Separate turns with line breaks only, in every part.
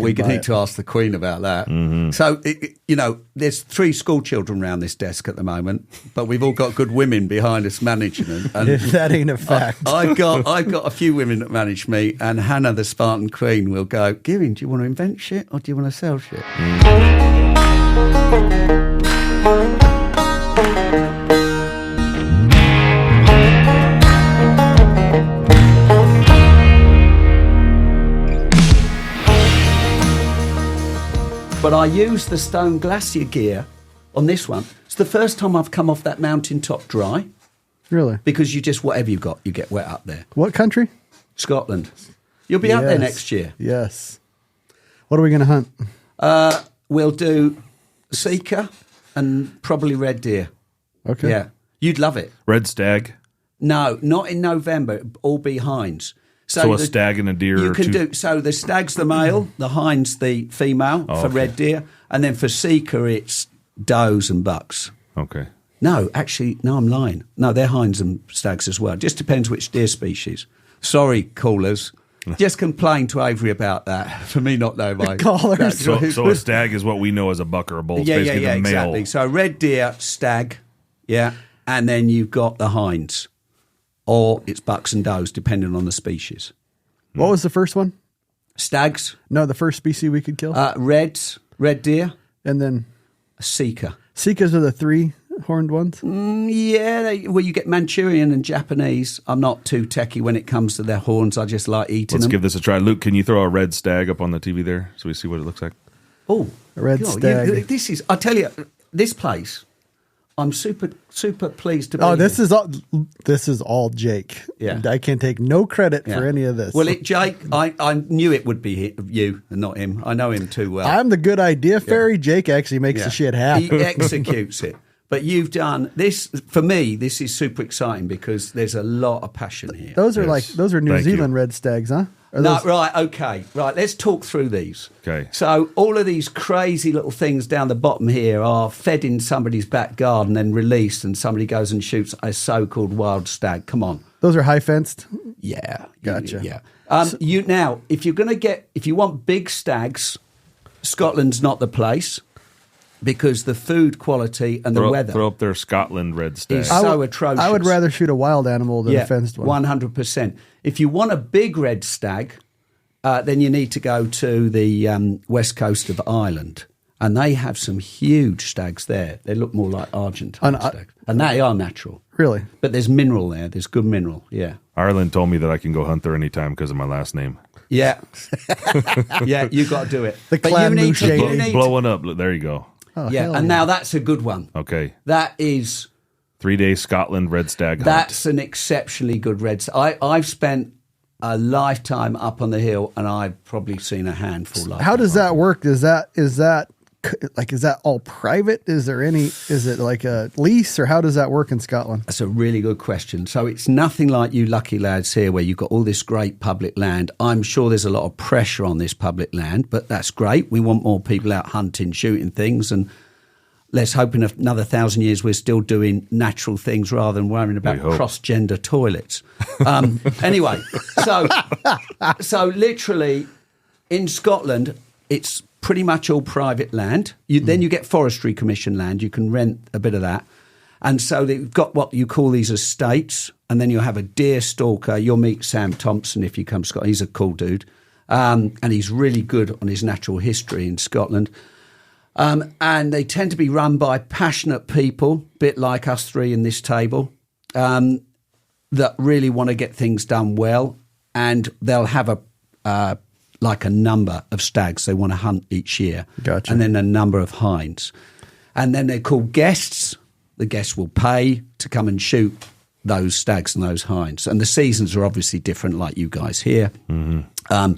We could need to ask the Queen about that. Mm-hmm. So, there's 3 school children around this desk at the moment, but we've all got good women behind us managing them. And
that ain't a fact.
I've got a few women that manage me, and Hannah, the Spartan Queen, will go, Giving, do you want to invent shit or do you want to sell shit? But I use the Stone Glacier gear on this one. It's the first time I've come off that mountaintop dry.
Really?
Because you just, whatever you've got, you get wet up there.
What country?
Scotland. You'll be up there next year.
Yes. What are we going to hunt?
We'll do sika and probably red deer.
Okay.
Yeah. You'd love it.
Red stag?
No, not in November. All be hinds.
So a stag and a deer
you
or
can
two?
do. So the stag's the male, the hind's the female for red deer. And then for sika, it's does and bucks.
Okay.
No, actually, no, I'm lying. No, they're hinds and stags as well. Just depends which deer species. Sorry, callers. Just complain to Avery about that for me not knowing my
callers.
So a stag is what we know as a buck or a bull. It's basically the male.
Exactly. So red deer, stag, and then you've got the hinds, or it's bucks and does, depending on the species.
What was the first one?
Stags.
No, the first species we could kill.
Reds, red deer,
and then
sika.
Sikas are the 3-horned ones?
Well, you get Manchurian and Japanese. I'm not too techie when it comes to their horns. I just like eating them.
Let's give this a try. Luke, can you throw a red stag up on the TV there so we see what it looks like?
Oh, a red stag.
This is, I tell you, this place, I'm super, super pleased to be
this is all Jake.
Yeah.
I can take no credit for any of this.
Well, Jake, I knew it would be you and not him. I know him too well.
I'm the good idea fairy. Jake actually makes the shit happen.
He executes it. But you've done this for me. This is super exciting because there's a lot of passion here.
Those are New Zealand red stags, huh?
Okay. Let's talk through these.
Okay.
So all of these crazy little things down the bottom here are fed in somebody's back garden and released, and somebody goes and shoots a so-called wild stag. Come on.
Those are high fenced.
Yeah.
Gotcha.
Yeah. Now, if you want big stags, Scotland's not the place. Because the food quality and the weather.
Throw up their Scotland red stag.
Is so atrocious.
I would rather shoot a wild animal than a fenced one.
100%. If you want a big red stag, then you need to go to the west coast of Ireland. And they have some huge stags there. They look more like Argentine stags. And they are natural.
Really?
But there's mineral there. There's good mineral, yeah.
Ireland told me that I can go hunt there anytime because of my last name.
Yeah. Yeah, you got to do it.
The clan
blowing up. Look, there you go.
Oh,
and now that's a good one.
Okay.
That is
3-day Scotland red stag hunt.
That's an exceptionally good red stag. I've spent a lifetime up on the hill, and I've probably seen a handful. Like
How does that work? Is that all private? Is it like a lease, or how does that work in Scotland?
That's a really good question. So it's nothing like you lucky lads here where you've got all this great public land. I'm sure there's a lot of pressure on this public land, but that's great. We want more people out hunting, shooting things, and let's hope in another 1,000 years we're still doing natural things rather than worrying about cross-gender toilets. Anyway, so literally in Scotland, it's pretty much all private land. Then you get Forestry Commission land. You can rent a bit of that. And so they've got what you call these estates, and then you'll have a deer stalker. You'll meet Sam Thompson if you come to Scotland. He's a cool dude. And he's really good on his natural history in Scotland. And they tend to be run by passionate people, a bit like us three in this table, that really want to get things done well. And they'll have a number of stags they want to hunt each year.
Gotcha.
And then a number of hinds. And then they're called guests. The guests will pay to come and shoot those stags and those hinds. And the seasons are obviously different, like you guys here. Mm-hmm.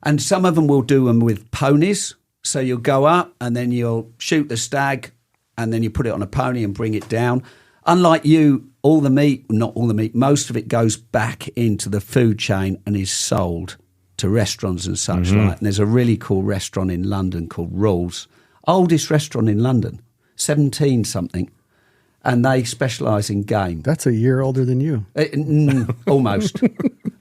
And some of them will do them with ponies. So you'll go up and then you'll shoot the stag and then you put it on a pony and bring it down. Unlike you, not all the meat, most of it goes back into the food chain and is sold to restaurants and such like. And there's a really cool restaurant in London called Rules. Oldest restaurant in London, 17-something. And they specialise in game.
That's a year older than you.
Almost.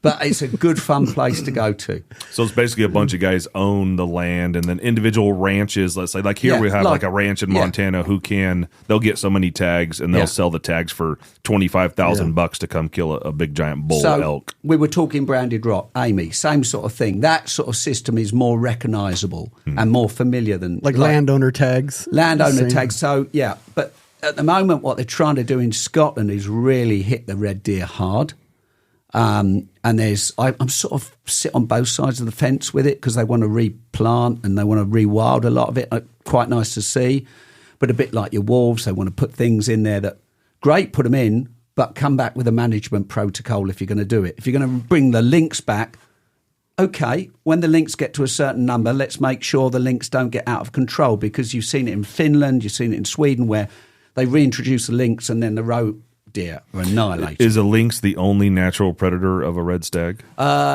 But it's a good, fun place to go to.
So it's basically a bunch of guys own the land, and then individual ranches. Let's say, like here we have like a ranch in Montana they'll get so many tags, and they'll sell the tags for $25,000 to come kill a big giant bull elk.
We were talking Branded Rock, Amy, same sort of thing. That sort of system is more recognisable and more familiar than
like landowner tags.
Landowner tags. So but at the moment, what they're trying to do in Scotland is really hit the red deer hard. And I'm sort of sit on both sides of the fence with it because they want to replant and they want to rewild a lot of it. Quite nice to see, but a bit like your wolves, they want to put things in there that great, put them in, but come back with a management protocol if you're going to do it. If you're going to bring the lynx back, okay, when the lynx get to a certain number, let's make sure the lynx don't get out of control, because you've seen it in Finland, you've seen it in Sweden where they reintroduce the lynx and then the roe deer are annihilated.
Is a lynx the only natural predator of a red stag?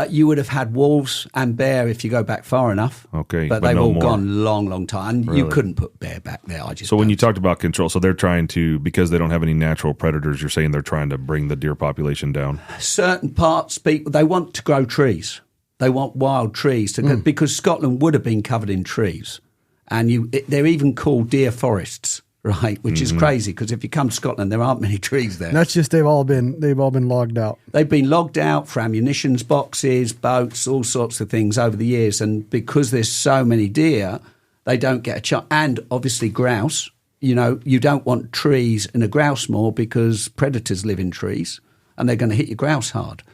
You would have had wolves and bear if you go back far enough.
Okay,
but they've all gone long time. And you couldn't put bear back there.
So when you talked about control, so they're trying to, because they don't have any natural predators, you're saying they're trying to bring the deer population down? Certain
parts, they want to grow trees. They want wild trees because Scotland would have been covered in trees, and they're even called deer forests. Right, which is crazy because if you come to Scotland, there aren't many trees there.
And that's just they've all been logged out.
They've been logged out for ammunitions boxes, boats, all sorts of things over the years. And because there's so many deer, they don't get a chance. And obviously grouse. You don't want trees in a grouse moor because predators live in trees and they're going to hit your grouse hard.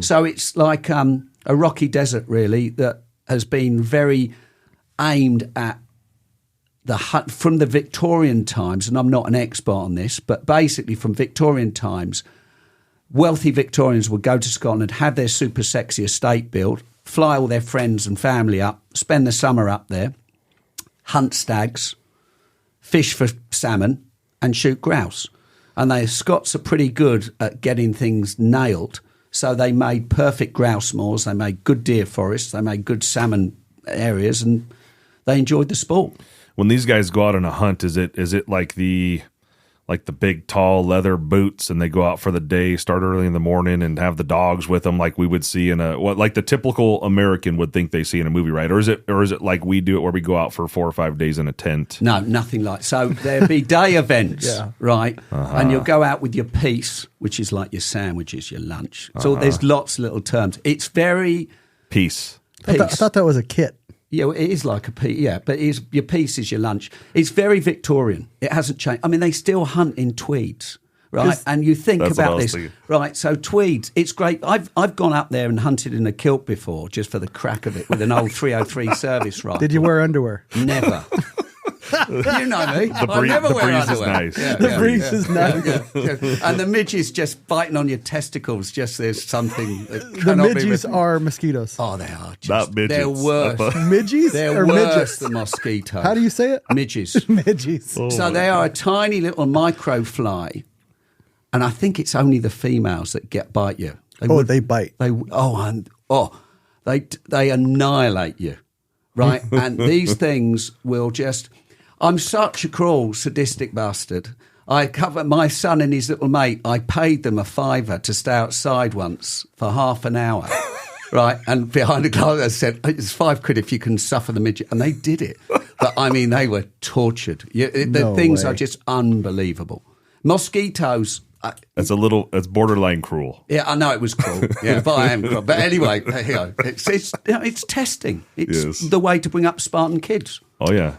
So it's like a rocky desert, really, that has been very aimed at from the Victorian times, and I'm not an expert on this, but basically from Victorian times, wealthy Victorians would go to Scotland, have their super sexy estate built, fly all their friends and family up, spend the summer up there, hunt stags, fish for salmon, and shoot grouse. And the Scots are pretty good at getting things nailed, so they made perfect grouse moors, they made good deer forests, they made good salmon areas, and they enjoyed the sport.
When these guys go out on a hunt, is it like the big tall leather boots, and they go out for the day, start early in the morning, and have the dogs with them, like we would see in like the typical American would think they see in a movie, right? Or is it like we do it, where we go out for 4 or 5 days in a tent?
No, nothing like so. There'd be day events, right? And you'll go out with your piece, which is like your sandwiches, your lunch. So there's lots of little terms. It's very
peace.
I thought that was a kit.
Yeah, it is like a piece, but your piece is your lunch. It's very Victorian. It hasn't changed. I mean, they still hunt in tweeds, right? And you think about this, right? So tweeds, it's great. I've gone up there and hunted in a kilt before, just for the crack of it, with an old 303 service rifle.
Did you wear underwear?
Never. You know me. I never wear
breeze
underwear.
Is nice.
The breeze is nice.
And the midges just biting on your testicles. Just there's something.
The midges are mosquitoes.
Oh, they are.
Not midgets.
They're worse.
Midges?
They're worse than mosquitoes.
How do you say it?
Midges.
Midges.
Oh, so they are a tiny little micro fly, and I think it's only the females that bite you.
They bite.
They annihilate you, right? And these things will just. I'm such a cruel, sadistic bastard. I covered my son and his little mate. I paid them $5 to stay outside once for half an hour, right? And behind the glass, I said, "It's £5 if you can suffer the midget," and they did it. But I mean, they were tortured. The things are just unbelievable. Mosquitoes.
It's borderline cruel.
Yeah, I know it was cruel. Yeah, but I am cruel. But anyway, it's testing. It's the way to bring up Spartan kids.
Oh yeah,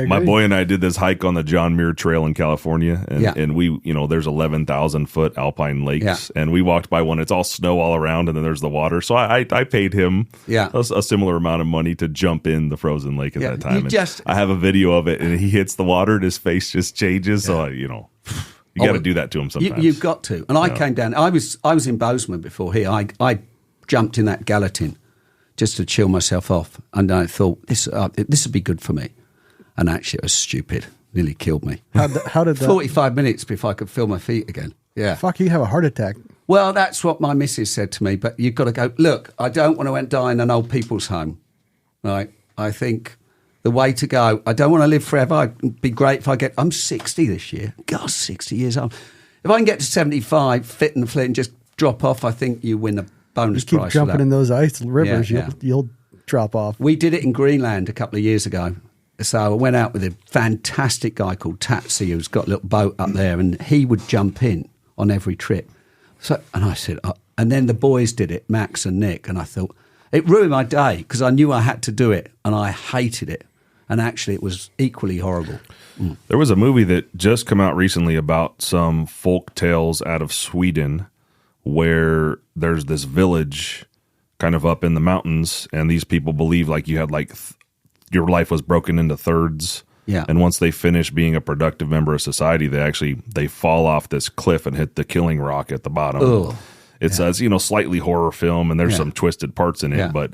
my boy and I did this hike on the John Muir Trail in California, and we, there's 11,000-foot alpine lakes, and we walked by one. It's all snow all around, and then there's the water. So I paid him a similar amount of money to jump in the frozen lake at that time. I have a video of it, and he hits the water, and his face just changes. So you got to do that to him sometimes.
You've got to. And I came down. I was in Bozeman before here. I jumped in that Gallatin just to chill myself off, and I thought this would be good for me. And actually, it was stupid. Nearly killed me.
How did that?
45 minutes before I could feel my feet again. Yeah.
Fuck, you have a heart attack.
Well, that's what my missus said to me. But you've got to go. Look, I don't want to die in an old people's home. Right? I think. The way to go. I don't want to live forever. It'd be great if I'm 60 this year. God, 60 years old. If I can get to 75, fit and fit and just drop off, I think you win bonus
keep
price.
jumping in those ice rivers,
Yeah,
you'll drop off.
We did it in Greenland a couple of years ago. So I went out with a fantastic guy called Tatsy, who's got a little boat up there, and he would jump in on every trip. So, and I said, and then the boys did it, Max and Nick, and I thought, it ruined my day because I knew I had to do it, and I hated it. And actually, it was equally horrible.
There was a movie that just came out recently about some folk tales out of Sweden where there's this village kind of up in the mountains, and these people believe like you had like your life was broken into thirds.
Yeah.
And once they finish being a productive member of society, they fall off this cliff and hit the Killing Rock at the bottom.
Ugh.
It's a slightly horror film, and there's some twisted parts in it, but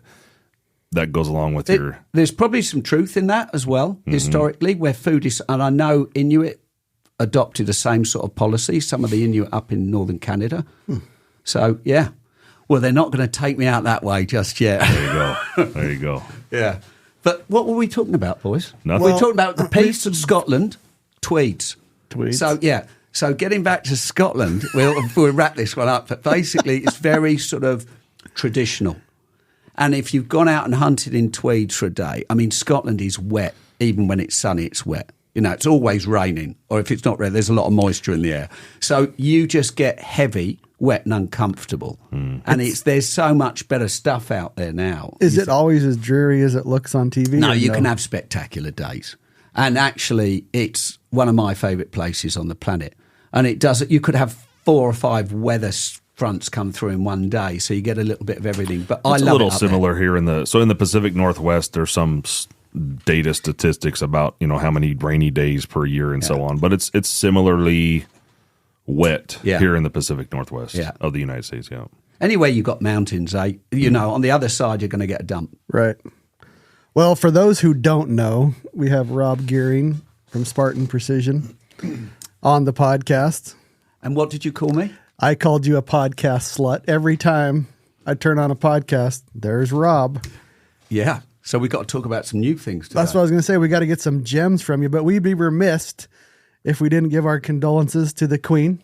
that goes along with your...
There's probably some truth in that as well, historically, where food is... And I know Inuit adopted the same sort of policy, some of the Inuit up in northern Canada. So, yeah. Well, they're not going to take me out that way just yet.
There you go.
Yeah. But what were we talking about, boys?
Nothing.
We were talking about the peace of Scotland, Tweeds.
Tweeds.
So getting back to Scotland, we'll wrap this one up. But basically, it's very sort of traditional. And if you've gone out and hunted in tweeds for a day, I mean, Scotland is wet. Even when it's sunny, it's wet. It's always raining. Or if it's not raining, there's a lot of moisture in the air. So you just get heavy, wet and uncomfortable. And there's so much better stuff out there now.
Is it always as dreary as it looks on TV?
No, you can have spectacular days. And actually, it's one of my favourite places on the planet. And it does. You could have 4 or 5 weather fronts come through in one day, so you get a little bit of everything. But I love it. It's a little
similar here in the Pacific Northwest. There's some data statistics about how many rainy days per year and so on. But it's similarly wet here in the Pacific Northwest of the United States. Yeah.
Anyway, you've got mountains, eh? On the other side, you're going to get a dump.
Right. Well, for those who don't know, we have Rob Gearing from Spartan Precision on the podcast.
And what did you call me?
I called you a podcast slut. Every time I turn on a podcast, there's Rob.
Yeah. So we got to talk about some new things today.
That's what I was going to say. We got to get some gems from you, but we'd be remiss if we didn't give our condolences to the Queen.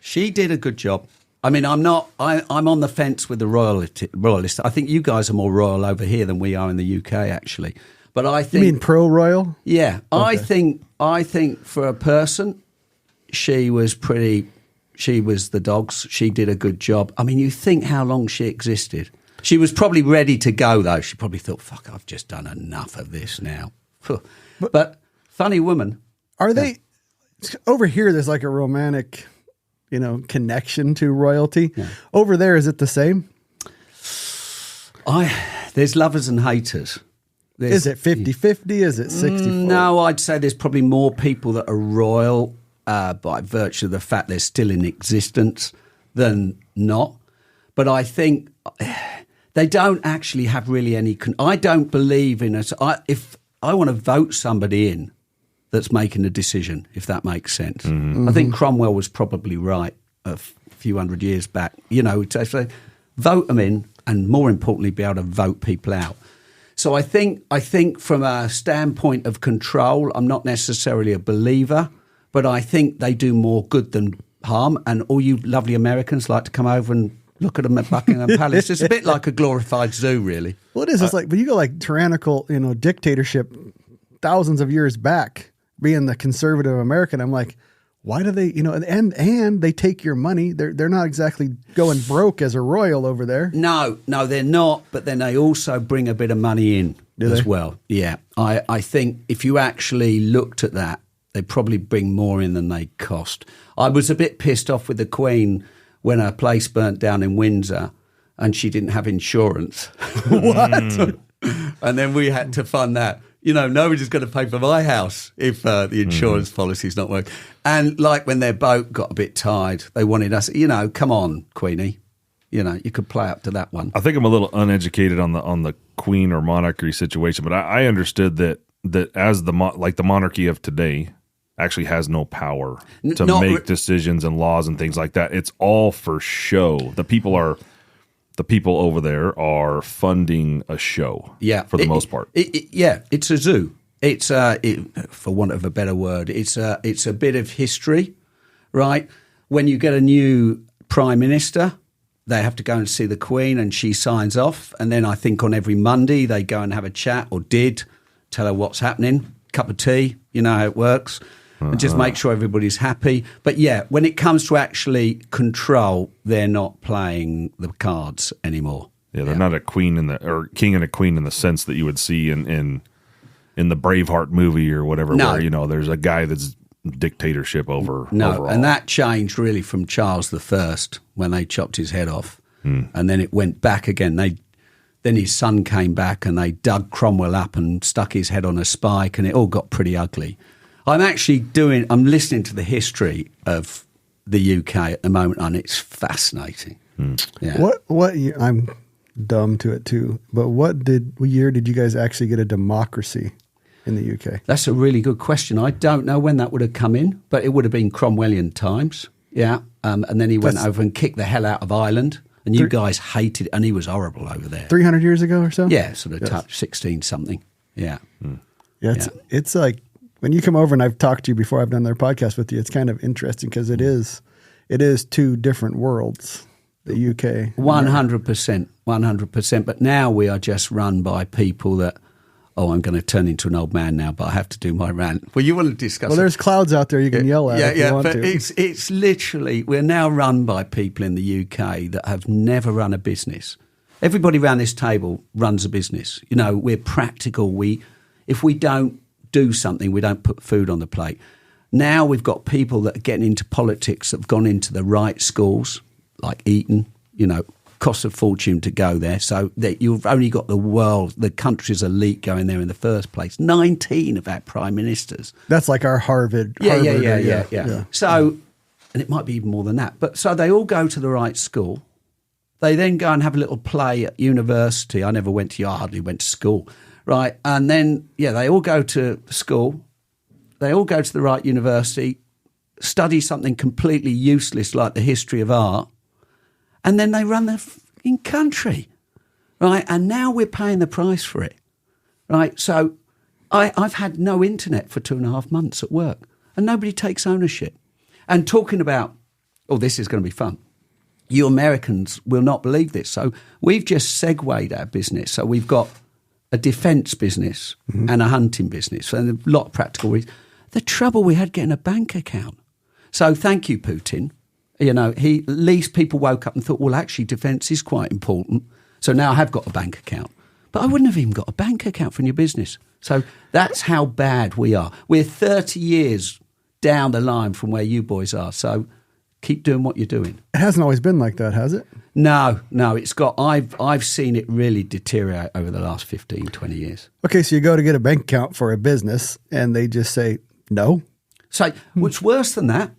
She did a good job. I mean, I'm on the fence with the royalists. I think you guys are more royal over here than we are in the UK, actually. But I think...
You mean pro-royal?
Yeah.
Okay.
I think for a person, she was the dogs. She did a good job. I mean, you think how long she existed. She was probably ready to go, though. She probably thought, fuck, I've just done enough of this now. But funny woman.
Are they... Over here, there's like a romantic... connection to royalty. Yeah. Over there, is it the same?
There's lovers and haters.
Is it 50-50? Is it 60-40?
No, I'd say there's probably more people that are royal by virtue of the fact they're still in existence than not. But I think they don't actually have really any... I don't believe in us. If I want to vote somebody in, that's making a decision, if that makes sense. Mm-hmm. I think Cromwell was probably right a few hundred years back. To say, vote them in, and more importantly, be able to vote people out. So I think from a standpoint of control, I'm not necessarily a believer, but I think they do more good than harm. And all you lovely Americans like to come over and look at them at Buckingham Palace. It's a bit like a glorified zoo, really.
Well, it is. It's like, but you go like tyrannical, dictatorship thousands of years back. Being the conservative American, I'm like, why do they, and they take your money. They're not exactly going broke as a royal over there.
No, they're not. But then they also bring a bit of money in as well. Yeah. I think if you actually looked at that, they probably bring more in than they cost. I was a bit pissed off with the Queen when her place burnt down in Windsor and she didn't have insurance.
What?
And then we had to fund that. Nobody's going to pay for my house if the insurance policy's not working. And like when their boat got a bit tired, they wanted us, come on, Queenie. You could play up to that one.
I think I'm a little uneducated on the Queen or monarchy situation, but I understood that as the monarchy of today actually has no power to make decisions and laws and things like that. It's all for show. The people over there are funding a show, for the most part.
It's a zoo. It's for want of a better word, it's a bit of history, right? When you get a new prime minister, they have to go and see the Queen and she signs off. And then I think on every Monday they go and have a chat, or tell her what's happening, cup of tea, you know how it works, and just make sure everybody's happy. But yeah, when it comes to actually control, they're not playing the cards anymore.
Yeah, they're not a queen or king and a queen in the sense that you would see in the Braveheart movie or whatever, where, you know, there's a guy that's dictatorship over. Overall.
And that changed really from Charles I when they chopped his head off, and then it went back again. Then his son came back and they dug Cromwell up and stuck his head on a spike, and it all got pretty ugly. I'm listening to the history of the UK at the moment, and it's fascinating. Yeah.
I'm dumb to it too, but what year did you guys actually get a democracy in the UK?
That's a really good question. I don't know when that would have come in, but it would have been Cromwellian times. Yeah. And then he went over and kicked the hell out of Ireland, and you guys hated it, and he was horrible over there.
300 years ago or so?
Yeah, sort of 16 something. Yeah.
Yeah, it's like when you come over, and I've talked to you before, I've done their podcast with you, it's kind of interesting because it is two different worlds. The UK.
100%. But now we are just run by people that, I'm going to turn into an old man now, but I have to do my rant. Well, you want to discuss
Well, there's clouds out there you can yell at if you want to.
It's literally, we're now run by people in the UK that have never run a business. Everybody around this table runs a business. You know, we're practical. If we don't do something, we don't put food on the plate. Now we've got people that are getting into politics that have gone into the right schools, like Eton, you know, costs a fortune to go there. So that you've only got the country's elite going there in the first place. 19 of our prime ministers.
That's like our Harvard.
Yeah. So, and it might be even more than that. But so they all go to the right school. They then go and have a little play at university. I never went to, I hardly went to school. Right. And then, they all go to school. They all go to the right university, study something completely useless like the history of art. And then they run the fucking country, right? And now we're paying the price for it, right? So I've had no internet for 2.5 months at work, and nobody takes ownership. And talking about, this is going to be fun. You Americans will not believe this. So we've just segued our business. So we've got a defence business and a hunting business, and a lot of practical reasons. The trouble we had getting a bank account. So thank you, Putin. You know, at least people woke up and thought, well, actually, defence is quite important. So now I have got a bank account. But I wouldn't have even got a bank account for your business. So that's how bad we are. We're 30 years down the line from where you boys are. So keep doing what you're doing.
It hasn't always been like that, has it?
No. It's got. I've seen it really deteriorate over the last 15, 20 years.
Okay, so you go to get a bank account for a business, and they just say no.
So what's worse than that?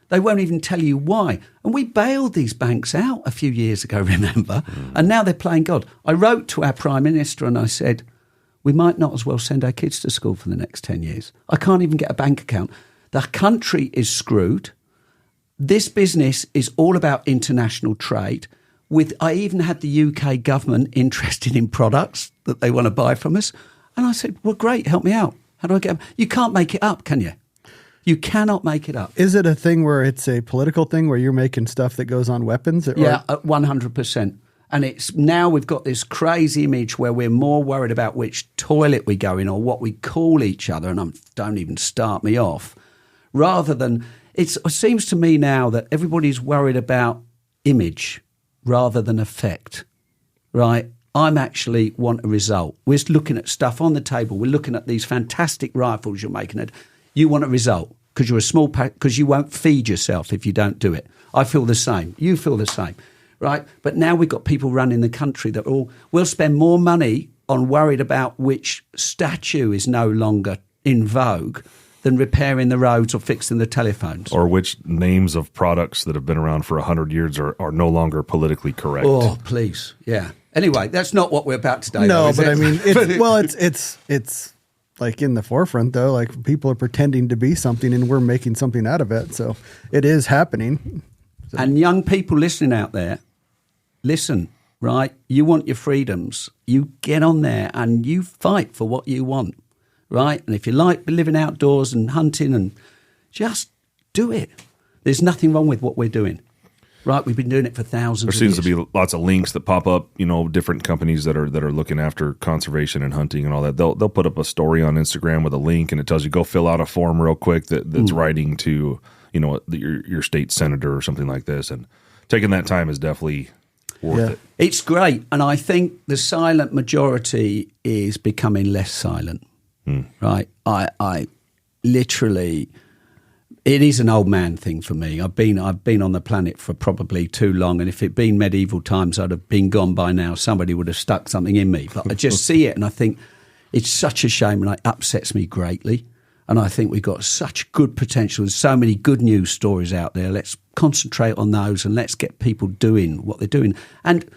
They won't even tell you why. And we bailed these banks out a few years ago, remember? And now they're playing God. I wrote to our Prime Minister and I said, we might not as well send our kids to school for the next 10 years. I can't even get a bank account. The country is screwed. This business is all about international trade. I even had the UK government interested in products that they want to buy from us. And I said, well, great, help me out. How do I get them? You can't make it up, can you? You cannot make it up.
Is it a thing where it's a political thing where you're making stuff that goes on weapons?
Yeah, 100%. And it's now we've got this crazy image where we're more worried about which toilet we go in or what we call each other, and don't even start me off, rather than it seems to me now that everybody's worried about image rather than effect, right? I'm actually want a result. We're looking at stuff on the table. We're looking at these fantastic rifles you're making it. You want a result because you're a small pack, because you won't feed yourself if you don't do it. I feel the same. You feel the same, right? But now we've got people running the country that will spend more money on worried about which statue is no longer in vogue than repairing the roads or fixing the telephones.
Or which names of products that have been around for 100 years are no longer politically correct.
Oh, please. Yeah. Anyway, that's not what we're about today.
No, but I mean, it's like in the forefront, though. Like people are pretending to be something and we're making something out of it. So it is happening. So.
And young people listening out there, listen, right? You want your freedoms. You get on there and you fight for what you want, right? And if you like living outdoors and hunting, and just do it. There's nothing wrong with what we're doing. Right, we've been doing it for thousands of
years.
There
seems to be lots of links that pop up, different companies that are looking after conservation and hunting and all that. They'll put up a story on Instagram with a link, and it tells you go fill out a form real quick that's writing to your state senator or something like this. And taking that time is definitely worth it.
It's great, and I think the silent majority is becoming less silent. Right, I literally. It is an old man thing for me. I've been on the planet for probably too long, and if it'd been medieval times, I'd have been gone by now. Somebody would have stuck something in me. But I just see it, and I think it's such a shame, and it upsets me greatly. And I think we've got such good potential. There's so many good news stories out there. Let's concentrate on those, and let's get people doing what they're doing. And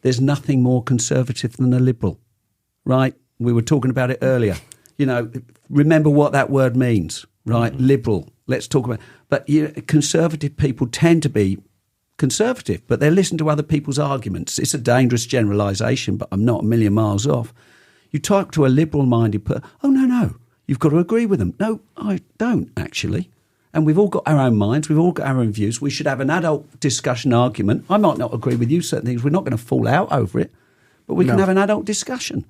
there's nothing more conservative than a liberal, right? We were talking about it earlier. Remember what that word means, right? Liberal. Let's talk about. But conservative people tend to be conservative, but they listen to other people's arguments. It's a dangerous generalisation, but I'm not a million miles off. You talk to a liberal-minded person. Oh no, you've got to agree with them. No, I don't actually. And we've all got our own minds. We've all got our own views. We should have an adult discussion argument. I might not agree with you certain things. We're not going to fall out over it, but we can have an adult discussion.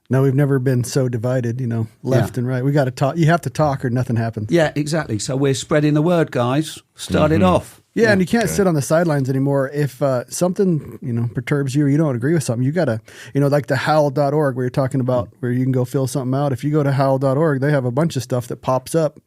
No, we've never been so divided, left and right. We got to talk. You have to talk or nothing happens.
Yeah, exactly. So we're spreading the word, guys. Start it off.
Yeah, and you can't sit on the sidelines anymore. If something, perturbs you or you don't agree with something, you got to, like the howl.org where you're talking about where you can go fill something out. If you go to howl.org, they have a bunch of stuff that pops up.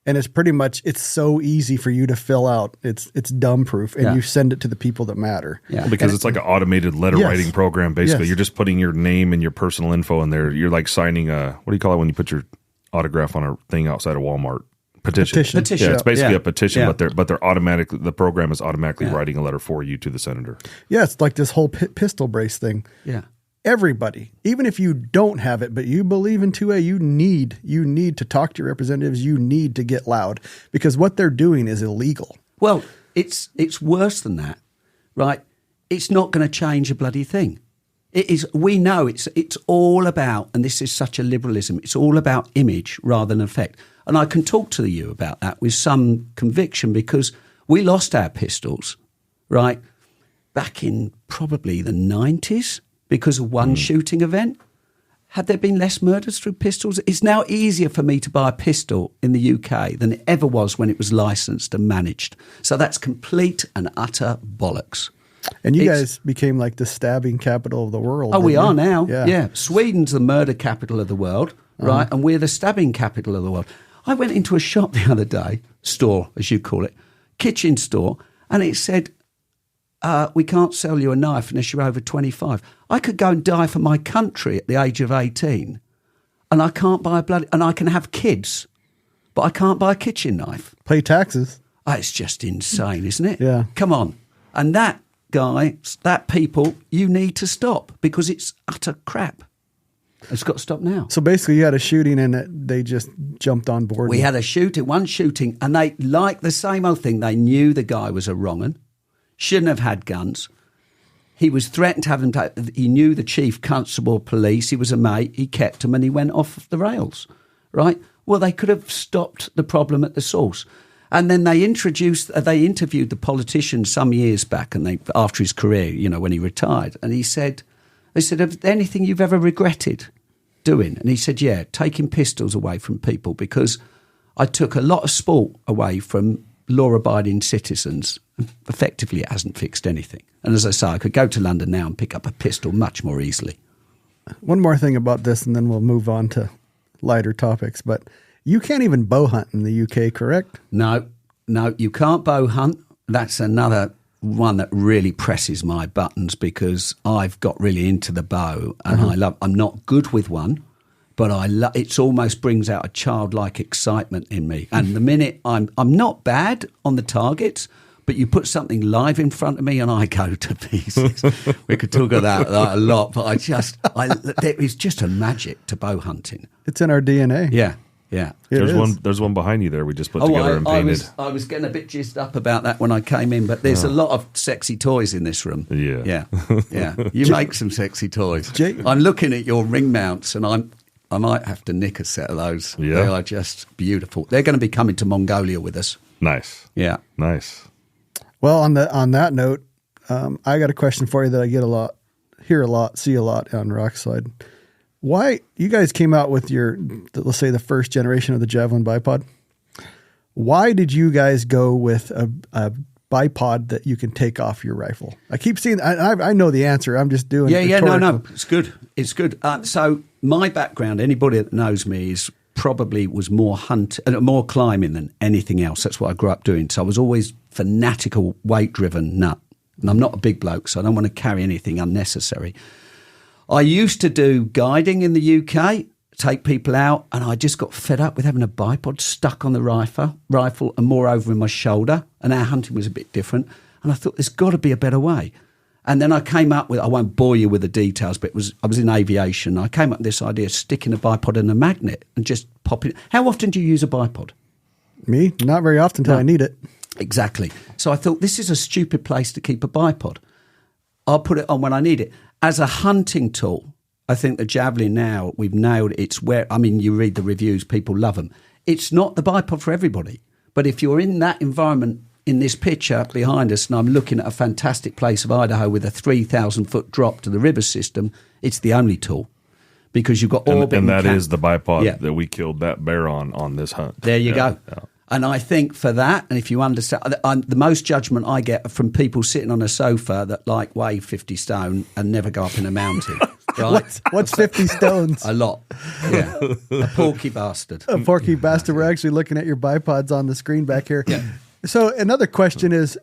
And it's pretty much, it's so easy for you to fill out. It's dumb proof, and you send it to the people that matter.
Yeah. Because it's like an automated letter writing program, basically. You're just putting your name and your personal info in there. You're like signing what do you call it when you put your autograph on a thing outside of Walmart? Petition. Yeah, it's basically a petition, but they're automatically, the program is automatically writing a letter for you to the senator.
Yeah, it's like this whole pistol brace thing.
Yeah.
Everybody, even if you don't have it, but you believe in 2A, you need to talk to your representatives. You need to get loud because what they're doing is illegal.
Well, it's worse than that, right? It's not going to change a bloody thing. It is. We know it's all about, and this is such a liberalism. It's all about image rather than effect. And I can talk to you about that with some conviction because we lost our pistols, right, back in probably the 90s. Because of one shooting event. Had there been less murders through pistols? It's now easier for me to buy a pistol in the UK than it ever was when it was licensed and managed. So that's complete and utter bollocks.
And you guys became like the stabbing capital of the world.
Oh, we are now. Yeah. Sweden's the murder capital of the world, right? And we're the stabbing capital of the world. I went into a shop the other day, store, as you call it, kitchen store, and it said, we can't sell you a knife unless you're over 25. I could go and die for my country at the age of 18, and I can't buy and I can have kids, but I can't buy a kitchen knife.
Pay taxes.
Oh, it's just insane, isn't it?
Yeah.
Come on. And that people, you need to stop because it's utter crap. It's got to stop now.
So basically you had a shooting and they just jumped on board.
We had one shooting, and they, like the same old thing, they knew the guy was a wrong 'un. Shouldn't have had guns. He was threatened to have them. He knew the chief constable of police. He was a mate. He kept him and he went off the rails, right? Well, they could have stopped the problem at the source. And then they interviewed the politician some years back and after his career, when he retired. And they said, "Is there anything you've ever regretted doing?" And he said, "Yeah, taking pistols away from people because I took a lot of sport away from law-abiding citizens. Effectively, it hasn't fixed anything. And as I say, I could go to London now and pick up a pistol much more easily."
One more thing about this, and then we'll move on to lighter topics. But you can't even bow hunt in the UK, correct?
No, you can't bow hunt. That's another one that really presses my buttons because I've got really into the bow, and I'm not good with one. But it almost brings out a childlike excitement in me. And the minute I'm not bad on the targets, but you put something live in front of me and I go to pieces. We could talk about that a lot, but it's just a magic to bow hunting.
It's in our DNA.
Yeah.
There's one behind you there we just put together and painted.
I was getting a bit jizzed up about that when I came in, but there's a lot of sexy toys in this room.
Yeah.
You make some sexy toys. I'm looking at your ring mounts and I might have to nick a set of those.
Yeah.
They are just beautiful. They're going to be coming to Mongolia with us.
Nice.
Yeah.
Nice.
Well, on that note, I got a question for you that I get a lot, hear a lot, see a lot on Rockslide. Why you guys came out with let's say the first generation of the Javelin bipod? Why did you guys go with a bipod that you can take off your rifle? I keep seeing, I know the answer. I'm just doing
no, it's good. It's good. So my background, anybody that knows me was more more climbing than anything else. That's what I grew up doing. So I was always fanatical, weight-driven nut. And I'm not a big bloke, so I don't want to carry anything unnecessary. I used to do guiding in the UK, take people out, and I just got fed up with having a bipod stuck on the rifle and moreover in my shoulder. And our hunting was a bit different. And I thought, there's got to be a better way. And then I came up with, I won't bore you with the details, but I was in aviation. I came up with this idea of sticking a bipod in a magnet and just popping it. How often do you use a bipod?
Me? Not very often until I need it.
Exactly. So I thought, this is a stupid place to keep a bipod. I'll put it on when I need it. As a hunting tool, I think the Javelin now, we've nailed it. It's where, you read the reviews, people love them. It's not the bipod for everybody. But if you're in that environment, in this picture behind us, and I'm looking at a fantastic place of Idaho with a 3,000-foot drop to the river system, it's the only tool. Because you've got orbit.
And that is the bipod that we killed that bear on this hunt.
There you go. Yeah. And I think for that, and if you understand, the most judgment I get from people sitting on a sofa that weigh 50 stone and never go up in a mountain. Right?
What's 50 stones?
A lot. Yeah. A porky bastard.
A porky bastard. We're actually looking at your bipods on the screen back here. Yeah. So another question is,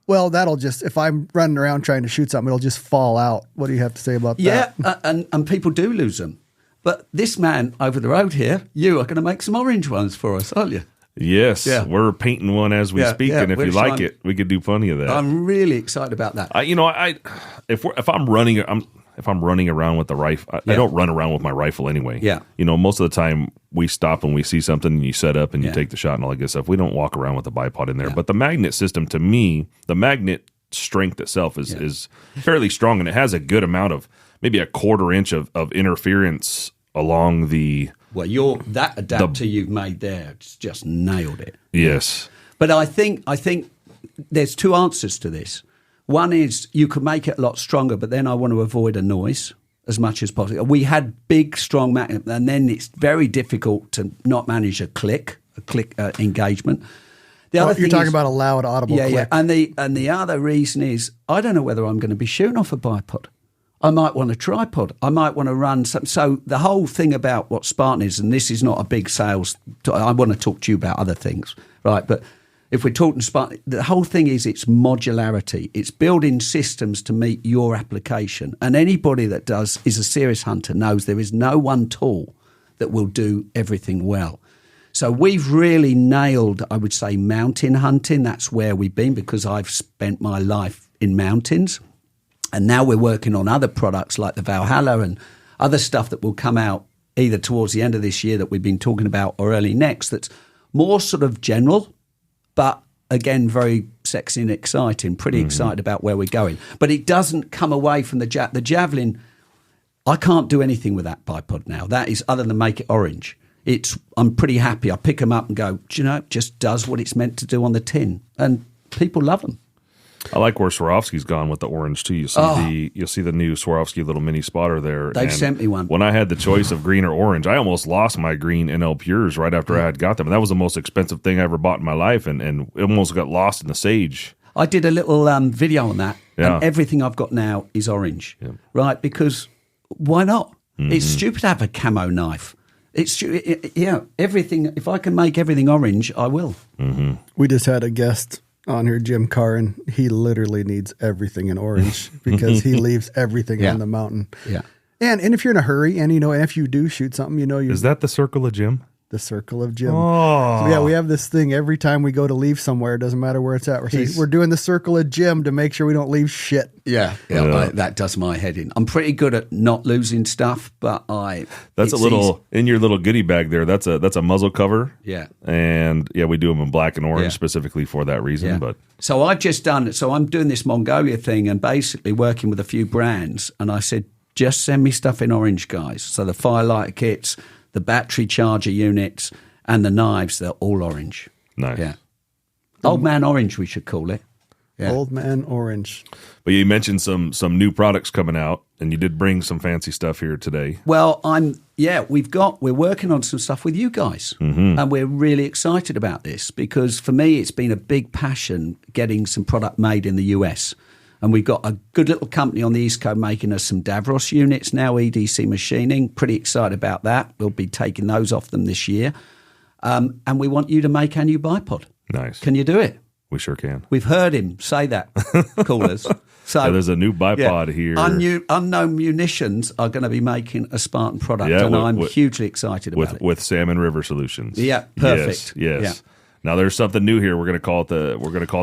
well, that'll just, if I'm running around trying to shoot something, it'll just fall out. What do you have to say about that?
Yeah, and people do lose them. But this man over the road here, you are going to make some orange ones for us, aren't you?
Yes, we're painting one as we speak, and if you like it, we could do plenty of that.
I'm really excited about that.
If I'm running around with the rifle, I don't run around with my rifle anyway.
Yeah,
most of the time we stop when we see something, and you set up and you take the shot and all that good stuff. We don't walk around with the bipod in there. But the magnet system, to me, the magnet strength itself is fairly strong, and it has a good amount of maybe a quarter inch of interference along the.
Well, that adapter you've made there, it's just nailed it.
Yes.
But I think there's two answers to this. One is you could make it a lot stronger, but then I want to avoid a noise as much as possible. We had big, strong magnet, and then it's very difficult to not manage a click engagement. The other
you're talking about a loud, audible click.
Yeah. And the other reason is I don't know whether I'm going to be shooting off a bipod. I might want a tripod. I might want to run some. So the whole thing about what Spartan is, and this is not a big sales. I want to talk to you about other things, right? But if we're talking Spartan, the whole thing is it's modularity. It's building systems to meet your application. And anybody that is a serious hunter knows there is no one tool that will do everything well. So we've really nailed, I would say, mountain hunting. That's where we've been because I've spent my life in mountains. And now we're working on other products like the Valhalla and other stuff that will come out either towards the end of this year that we've been talking about or early next that's more sort of general, but again, very sexy and exciting, pretty excited about where we're going. But it doesn't come away from the Javelin. I can't do anything with that bipod now. That is other than make it orange. I'm pretty happy. I pick them up and go, it just does what it's meant to do on the tin. And people love them.
I like where Swarovski's gone with the orange too. You'll see the new Swarovski little mini spotter there.
They've sent me one.
When I had the choice of green or orange, I almost lost my green NL Pures right after I had got them. And that was the most expensive thing I ever bought in my life, and it almost got lost in the sage.
I did a little video on that, and everything I've got now is orange, right? Because why not? It's stupid to have a camo knife. Everything. If I can make everything orange, I will.
We just had a guest on here, Jim Carr, and he literally needs everything in orange because he leaves everything on the mountain.
Yeah.
And if you're in a hurry and, if you do shoot something,
Is that the circle of Jim?
The circle of Jim.
Oh.
So we have this thing every time we go to leave somewhere. It doesn't matter where it's at. We're doing the circle of Jim to make sure we don't leave shit.
Yeah. That does my head in. I'm pretty good at not losing stuff, but
That's a little easy. In your little goodie bag there. That's a muzzle cover.
Yeah.
And we do them in black and orange specifically for that reason.
Yeah.
But
so I've just done. So I'm doing this Mongolia thing and basically working with a few brands. And I said, just send me stuff in orange, guys. So the firelighter kits, the battery charger units, and the knives, they're all orange.
Nice.
Yeah. Old Man Orange, we should call it.
Old man orange.
But you mentioned some new products coming out, and you did bring some fancy stuff here today.
Well, we're working on some stuff with you guys, and we're really excited about this because for me, it's been a big passion getting some product made in the US. And we've got a good little company on the East Coast making us some Davros units now, EDC machining. Pretty excited about that. We'll be taking those off them this year. And we want you to make our new bipod.
Nice.
Can you do it?
We sure can.
We've heard him say that, callers. So
there's a new bipod here.
Unknown Munitions are going to be making a Spartan product, and I'm hugely excited about it.
With Salmon River Solutions.
Yeah, perfect.
Yes.
Yeah.
Now there's something new here. We're going to call it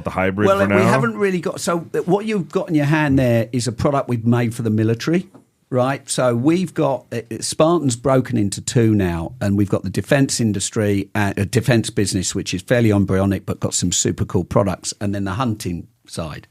the hybrid.
Well,
for now.
We haven't really got. So what you've got in your hand there is a product we've made for the military. Right, so we've got Spartan's broken into two now, and we've got the defence industry, defence business, which is fairly embryonic, but got some super cool products, and then the hunting side.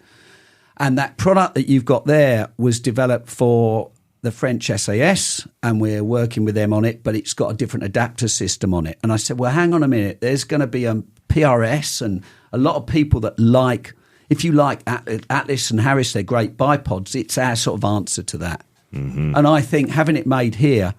And that product that you've got there was developed for the French SAS, and we're working with them on it, but it's got a different adapter system on it. And I said, well, hang on a minute, there's going to be a PRS, and a lot of people that like, if you like Atlas and Harris, they're great bipods, it's our sort of answer to that. Mm-hmm. And I think having it made here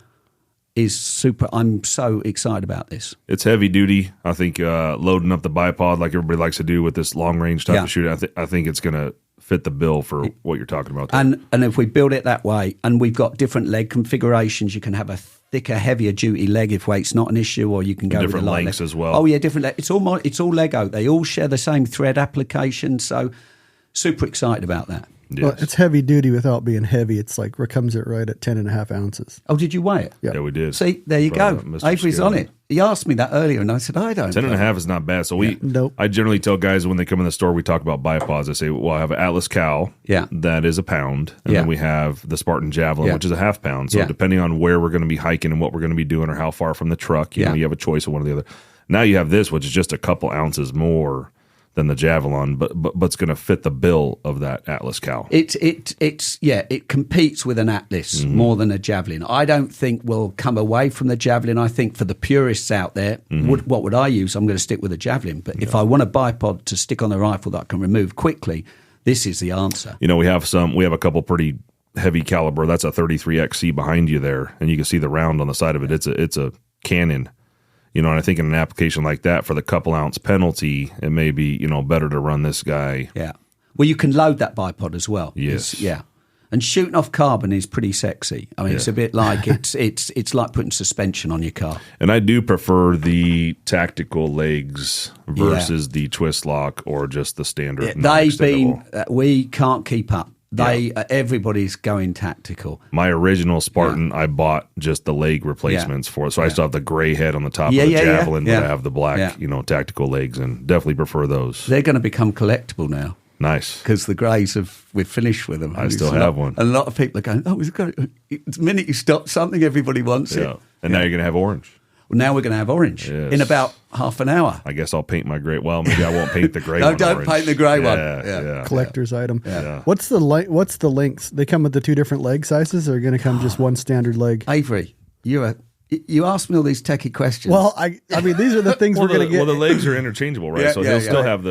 is super. I'm so excited about this.
It's heavy duty. I think loading up the bipod like everybody likes to do with this long range type of shooting, I think it's going to fit the bill for what you're talking about there.
And if we build it that way, and we've got different leg configurations, you can have a thicker, heavier duty leg if weight's not an issue, or you can go
different
with a light
lengths
leg.
as well.
Oh yeah, different. It's all Lego. They all share the same thread application. So super excited about that.
Yes.
Well, it's heavy duty without being heavy. It's like comes it right at 10.5 ounces.
Oh, did you weigh it?
Yeah, we did.
See, there you go. Avery's on it. He asked me that earlier, and I said, I don't.
10.5 is not bad. So
Nope.
I generally tell guys when they come in the store, we talk about bipods. I say, well, I have an Atlas Cow.
Yeah.
That is a pound. And then we have the Spartan Javelin, which is a half pound. So depending on where we're going to be hiking and what we're going to be doing or how far from the truck, you know, you have a choice of one or the other. Now you have this, which is just a couple ounces more than the Javelin, but it's going to fit the bill of that Atlas Cow.
It competes with an Atlas more than a Javelin. I don't think we'll come away from the Javelin. I think for the purists out there, what would I use? I'm going to stick with a Javelin. But if I want a bipod to stick on the rifle that I can remove quickly, this is the answer.
You know, we have a couple pretty heavy caliber. That's a 33XC behind you there, and you can see the round on the side of it. It's a cannon. You know, and I think in an application like that, for the couple ounce penalty, it may be, you know, better to run this guy.
Yeah. Well, you can load that bipod as well.
Yes.
Yeah. And shooting off carbon is pretty sexy. I mean, it's a bit like it's like putting suspension on your car.
And I do prefer the tactical legs versus the twist lock or just the standard.
We can't keep up. Everybody's going tactical.
My original Spartan, I bought just the leg replacements for it. So I still have the gray head on the top of the Javelin, but I have the black, tactical legs, and definitely prefer those.
They're going to become collectible now.
Nice.
Because the greys we're finished with them.
I still have one.
A lot of people are going, the minute you stop something, everybody wants it.
And now you're going to have orange.
Well, now we're going to have orange in about half an hour.
I guess I'll paint my gray. Well, maybe I won't paint the gray one.
No, don't paint the gray one.
Yeah.
Collector's item.
Yeah.
What's the lengths? They come with the two different leg sizes, or are going to come just one standard leg?
Avery, you asked me all these techie questions.
Well, I mean, these are the things we're going to get.
Well, the legs are interchangeable, right? So he'll still have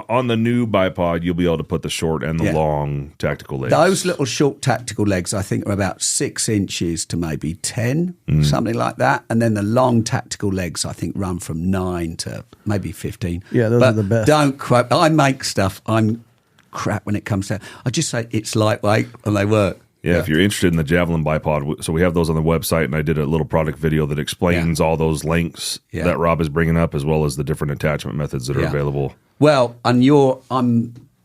on the new bipod, you'll be able to put the short and the long tactical legs.
Those little short tactical legs, I think, are about 6 inches to maybe 10, something like that. And then the long tactical legs, I think, run from 9 to maybe 15.
Yeah, those are the best.
Don't quote. I make stuff. I'm crap when it comes to. I just say it's lightweight and they work.
Yeah, if you're interested in the Javelin bipod, so we have those on the website, and I did a little product video that explains all those lengths that Rob is bringing up, as well as the different attachment methods that are available.
Well, and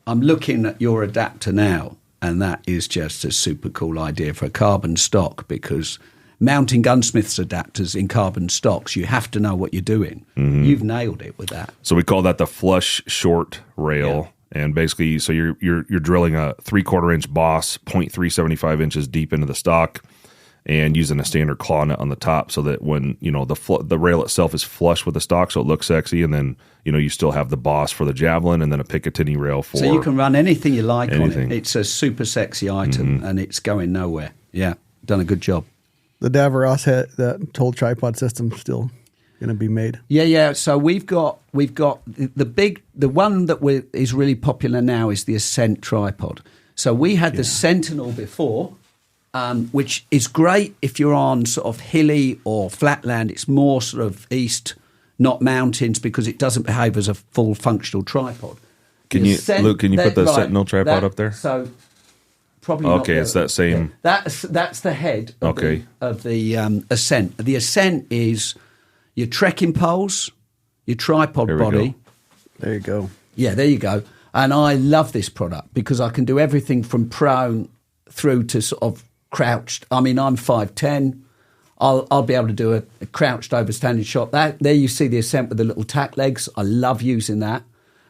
I'm looking at your adapter now, and that is just a super cool idea for a carbon stock, because mounting gunsmiths adapters in carbon stocks, you have to know what you're doing. You've nailed it with that.
So we call that the flush short rail. Yeah. And basically, so you're drilling a 3/4 inch boss, 0.375 inches deep into the stock, and using a standard claw nut on the top, so that when the rail itself is flush with the stock, so it looks sexy, and then you still have the boss for the Javelin, and then a Picatinny rail for.
So you can run anything you like on it. It's a super sexy item, and it's going nowhere. Yeah, done a good job.
The Davros that whole tripod system still. going to be made?
Yeah. So we've got the one that is really popular now is the Ascent tripod. So we had the Sentinel before, which is great if you're on sort of hilly or flatland. It's more sort of east, not mountains, because it doesn't behave as a full functional tripod.
Luke, can you put the Sentinel tripod up there?
So probably not.
Okay, it's that same.
Yeah. That's the head of the Ascent. The Ascent is your trekking poles, your tripod body.
There you go.
Yeah, there you go. And I love this product because I can do everything from prone through to sort of crouched. I mean, I'm 5'10". I'll be able to do a crouched over standing shot. There you see the Ascent with the little tack legs. I love using that.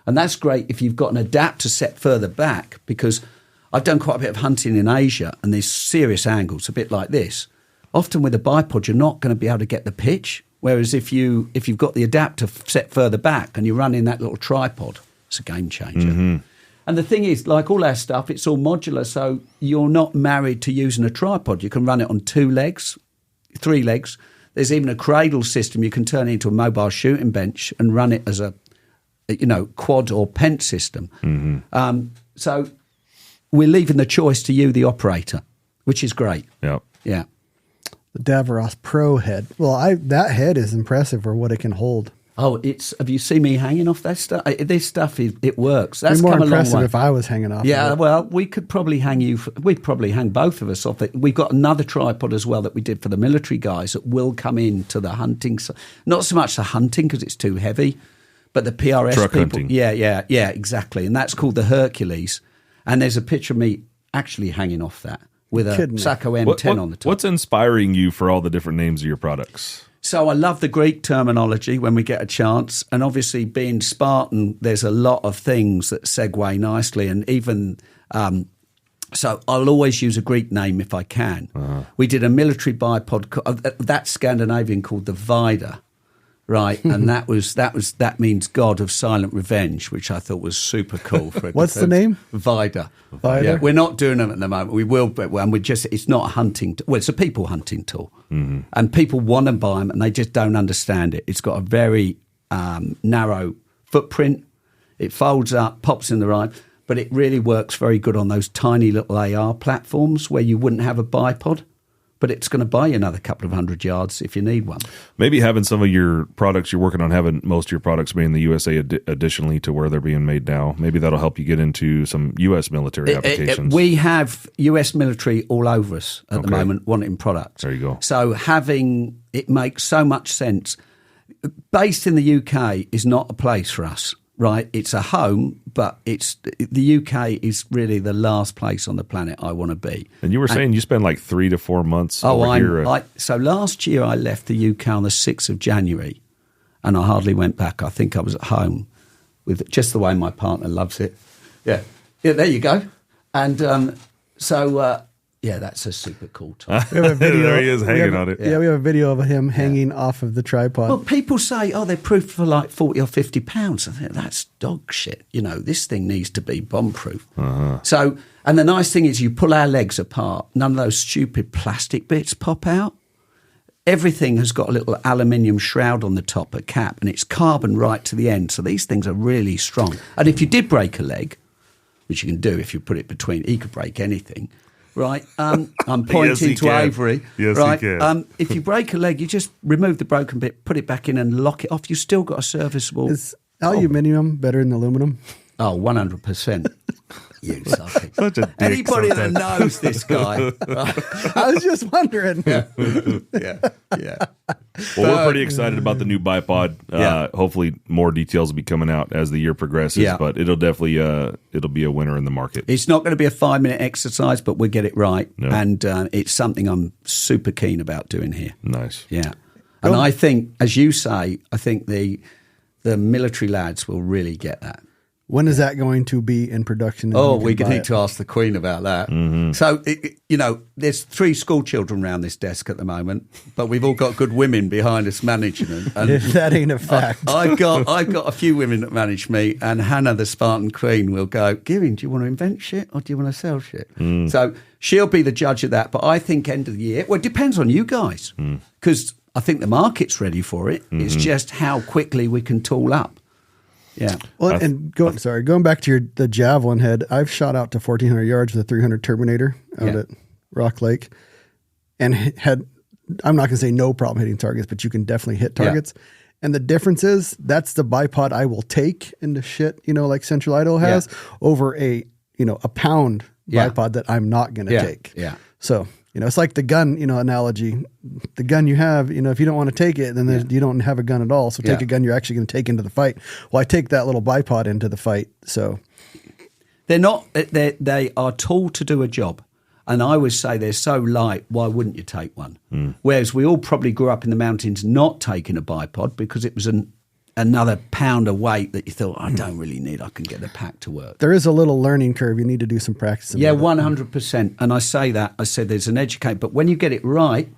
And that's great if you've got an adapter set further back, because I've done quite a bit of hunting in Asia and there's serious angles, a bit like this. Often with a bipod, you're not going to be able to get the pitch. Whereas if you've got the adapter set further back and you're running that little tripod, it's a game changer. Mm-hmm. And the thing is, like all our stuff, it's all modular, so you're not married to using a tripod. You can run it on 2 legs, 3 legs. There's even a cradle system. You can turn it into a mobile shooting bench and run it as a quad or pent system. Mm-hmm. So we're leaving the choice to you, the operator, which is great.
Yep.
Yeah.
The Davros Pro head. Well, that head is impressive for what it can hold.
Oh, have you seen me hanging off that stuff? This stuff, it works. That's
more
come a long
impressive
way.
if I was hanging off.
Yeah,
of it.
well, we could probably we'd probably hang both of us off it. We've got another tripod as well that we did for the military guys that will come into the hunting. Not so much the hunting because it's too heavy, but the PRS
truck
people.
Hunting.
Yeah, exactly. And that's called the Hercules. And there's a picture of me actually hanging off that with a Sacco M10 on the top.
What's inspiring you for all the different names of your products?
So I love the Greek terminology when we get a chance. And obviously being Spartan, there's a lot of things that segue nicely. And even, so I'll always use a Greek name if I can. Uh-huh. We did a military bipod, that's Scandinavian, called the Vida. Right, and that means God of Silent Revenge, which I thought was super cool.
What's the name?
Vida.
Yeah,
we're not doing them at the moment. We will, but it's not a hunting. Well, it's a people hunting tool, and people want to buy them, and they just don't understand it. It's got a very narrow footprint. It folds up, pops in the right, but it really works very good on those tiny little AR platforms where you wouldn't have a bipod. But it's going to buy you another couple of 100 yards if you need one.
Maybe having some of your products you're working on, having most of your products made in the USA additionally to where they're being made now, maybe that'll help you get into some U.S. military applications.
We have U.S. military all over us at the moment wanting products.
There you go.
So having it makes so much sense. Based in the UK is not a place for us. Right, it's a home, but the UK is really the last place on the planet I want to be.
And you were saying you spend like 3 to 4 months over here.
So last year I left the UK on the 6th of January, and I hardly went back. I think I was at home with just the way my partner loves it. Yeah, there you go. And that's a super cool toy.
We have a video.
There he is hanging on it.
Yeah, we have a video of him hanging off of the tripod.
Well, people say, they're proof for like 40 or 50 pounds. I think that's dog shit. This thing needs to be bomb-proof. Uh-huh. So, and the nice thing is you pull our legs apart, none of those stupid plastic bits pop out. Everything has got a little aluminium shroud on the top, a cap, and it's carbon right to the end. So these things are really strong. And if you did break a leg, which you can do if you put it between, he could break anything. Right, I'm pointing to Avery.
Yes,
right?
he can.
If you break a leg, you just remove the broken bit, put it back in, and lock it off. You've still got a serviceable.
Is aluminium better than aluminum?
Oh, 100%. You suck it.
Such a dick
Anybody
sometimes.
that knows this guy.
I was just wondering.
Yeah.
Well, we're pretty excited about the new bipod. Hopefully, more details will be coming out as the year progresses.
Yeah.
But it'll definitely it'll be a winner in the market.
It's not going to be a 5-minute exercise, but we'll get it right.
No.
And it's something I'm super keen about doing here.
Nice.
Yeah. And I think, as you say, I think the military lads will really get that.
When is that going to be in production?
We need to ask the Queen about that. Mm-hmm. So, there's 3 school children around this desk at the moment, but we've all got good women behind us managing them. And
that ain't a fact.
I've got a few women that manage me, and Hannah, the Spartan Queen, will go, Giving, do you want to invent shit or do you want to sell shit? So she'll be the judge of that. But I think end of the year, well, it depends on you guys. Because I think the market's ready for it. Mm-hmm. It's just how quickly we can tool up. Yeah.
Well, going back to the javelin head, I've shot out to 1,400 yards with a 300 Terminator out at Rock Lake, and I'm not going to say no problem hitting targets, but you can definitely hit targets. Yeah. And the difference is that's the bipod I will take into shit, like Central Idaho has, over a pound bipod that I'm not going to take.
Yeah.
So, it's like the gun, analogy. The gun you have, if you don't want to take it, then you don't have a gun at all. So take a gun you're actually going to take into the fight. Well, I take that little bipod into the fight. So
they are tooled to do a job. And I always say they're so light, why wouldn't you take one? Mm. Whereas we all probably grew up in the mountains not taking a bipod because it was another pound of weight that you thought, I don't really need, I can get the pack to work.
There is a little learning curve. You need to do some practicing.
Yeah, 100%. And I said there's an educate, but when you get it right,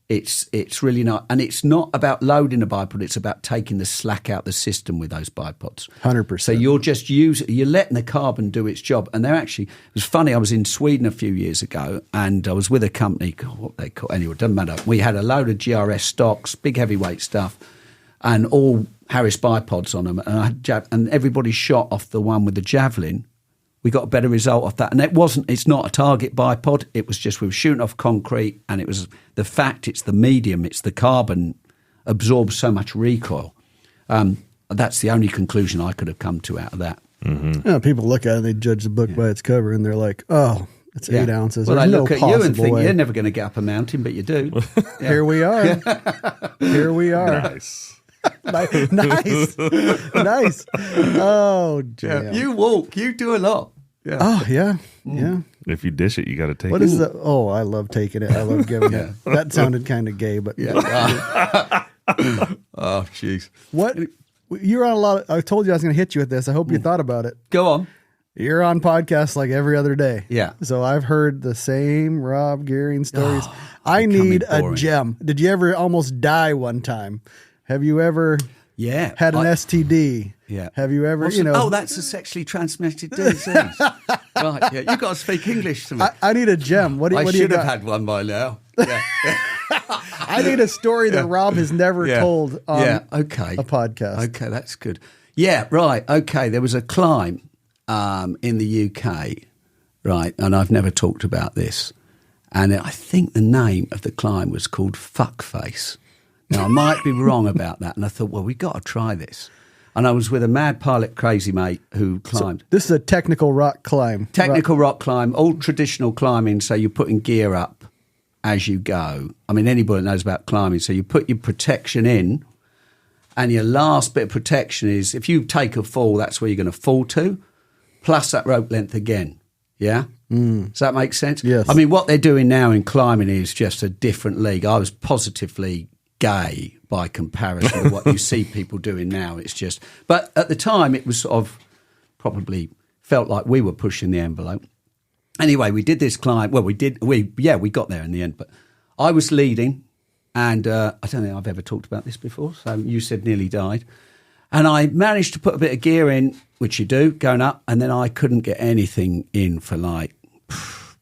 it's really not. And it's not about loading a bipod, it's about taking the slack out the system with those bipods.
100%.
So you're just you're letting the carbon do its job. And it was funny, I was in Sweden a few years ago and I was with a company, what they call, anyway, it doesn't matter. We had a load of GRS stocks, big heavyweight stuff, and all Harris bipods on them, and everybody shot off the one with the javelin. We got a better result off that, and it's not a target bipod. It was just we were shooting off concrete, and it was it's the medium, it's the carbon absorbs so much recoil. That's the only conclusion I could have come to out of that.
Mm-hmm.
Yeah, people look at it and they judge the book by its cover, and they're like, "Oh, it's 8 ounces."
Well,
There's
they look at you and think
way.
you're never going to get up a mountain, but you do.
Here we are. Here we are.
Nice.
Nice. Oh, damn.
Yeah. You walk. You do a lot. Yeah.
Oh, yeah. Yeah.
If you dish it, you got to take it.
What is the? Oh, I love taking it. I love giving it. That sounded kind of gay, but
yeah. Oh, jeez.
What? You're on a lot of, I told you I was going to hit you with this. I hope you thought about it.
Go on.
You're on podcasts like every other day.
Yeah.
So I've heard the same Rob Gearing stories. I need a gem. Did you ever almost die one time? Have you ever had an STD?
Yeah.
Have you ever,
Oh, that's a sexually transmitted disease. Right, yeah. You've got to speak English to me.
I need a gem. What do you
should have had one by now. Yeah.
I need a story that Rob has never told on a podcast.
Okay, that's good. Yeah, right. Okay, there was a climb in the UK, right, and I've never talked about this. And I think the name of the climb was called Fuckface. Now, I might be wrong about that. And I thought, well, we've got to try this. And I was with a mad pilot crazy mate who climbed.
So this is a technical rock climb.
Technical rock climb, all traditional climbing. So you're putting gear up as you go. I mean, anybody knows about climbing. So you put your protection in. And your last bit of protection is if you take a fall, that's where you're going to fall to. Plus that rope length again. Yeah? Does that make sense?
Yes.
I mean, what they're doing now in climbing is just a different league. I was positively gay by comparison to what you see people doing now. It's just, but at the time it was sort of probably felt like we were pushing the envelope. Anyway, we did this climb. Well, we got there in the end, but I was leading and I don't think I've ever talked about this before. So you said nearly died. And I managed to put a bit of gear in, which you do going up. And then I couldn't get anything in for like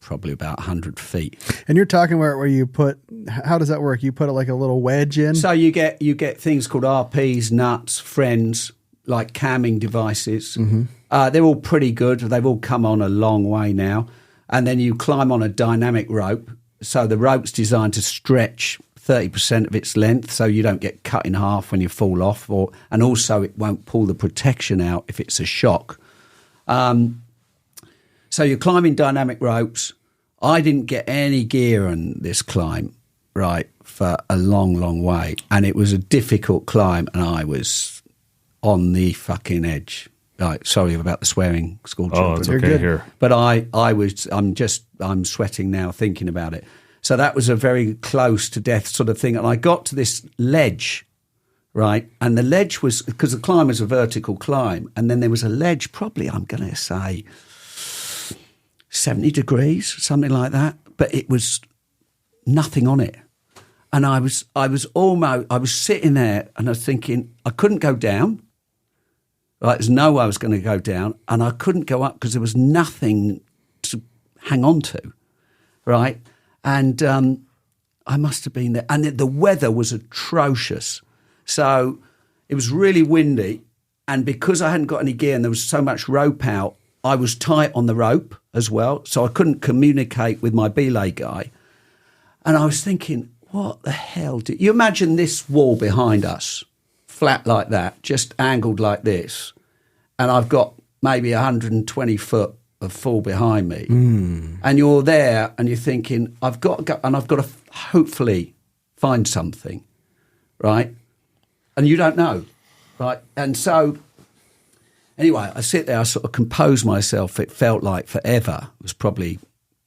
probably about 100 feet.
And you're talking where you put, how does that work? You put like a little wedge in?
So you get things called RPs, nuts, friends, like camming devices. Mm-hmm. They're all pretty good. They've all come on a long way now. And then you climb on a dynamic rope. So the rope's designed to stretch 30% of its length so you don't get cut in half when you fall off. And also it won't pull the protection out if it's a shock. So you're climbing dynamic ropes. I didn't get any gear on this climb, right, for a long, long way. And it was a difficult climb and I was on the fucking edge. Right, sorry about the swearing, school children.
Oh, it's okay here.
But I'm sweating now thinking about it. So that was a very close to death sort of thing. And I got to this ledge, right? And the ledge was, because the climb was a vertical climb. And then there was a ledge, probably, I'm going to say, 70 degrees, something like that. But it was nothing on it. And I was sitting there and I was thinking, I couldn't go down. Right, there's no way I was going to go down. And I couldn't go up because there was nothing to hang on to, right? And I must have been there. And the weather was atrocious. So it was really windy. And because I hadn't got any gear and there was so much rope out, I was tight on the rope as well. So I couldn't communicate with my belay guy. And I was thinking, what the hell? Do you imagine this wall behind us, flat like that, just angled like this? And I've got maybe 120 foot of fall behind me. And you're there and you're thinking, I've got to go, and I've got to hopefully find something, right? And you don't know, right? And so anyway, I sit there, I sort of compose myself. It felt like forever. It was probably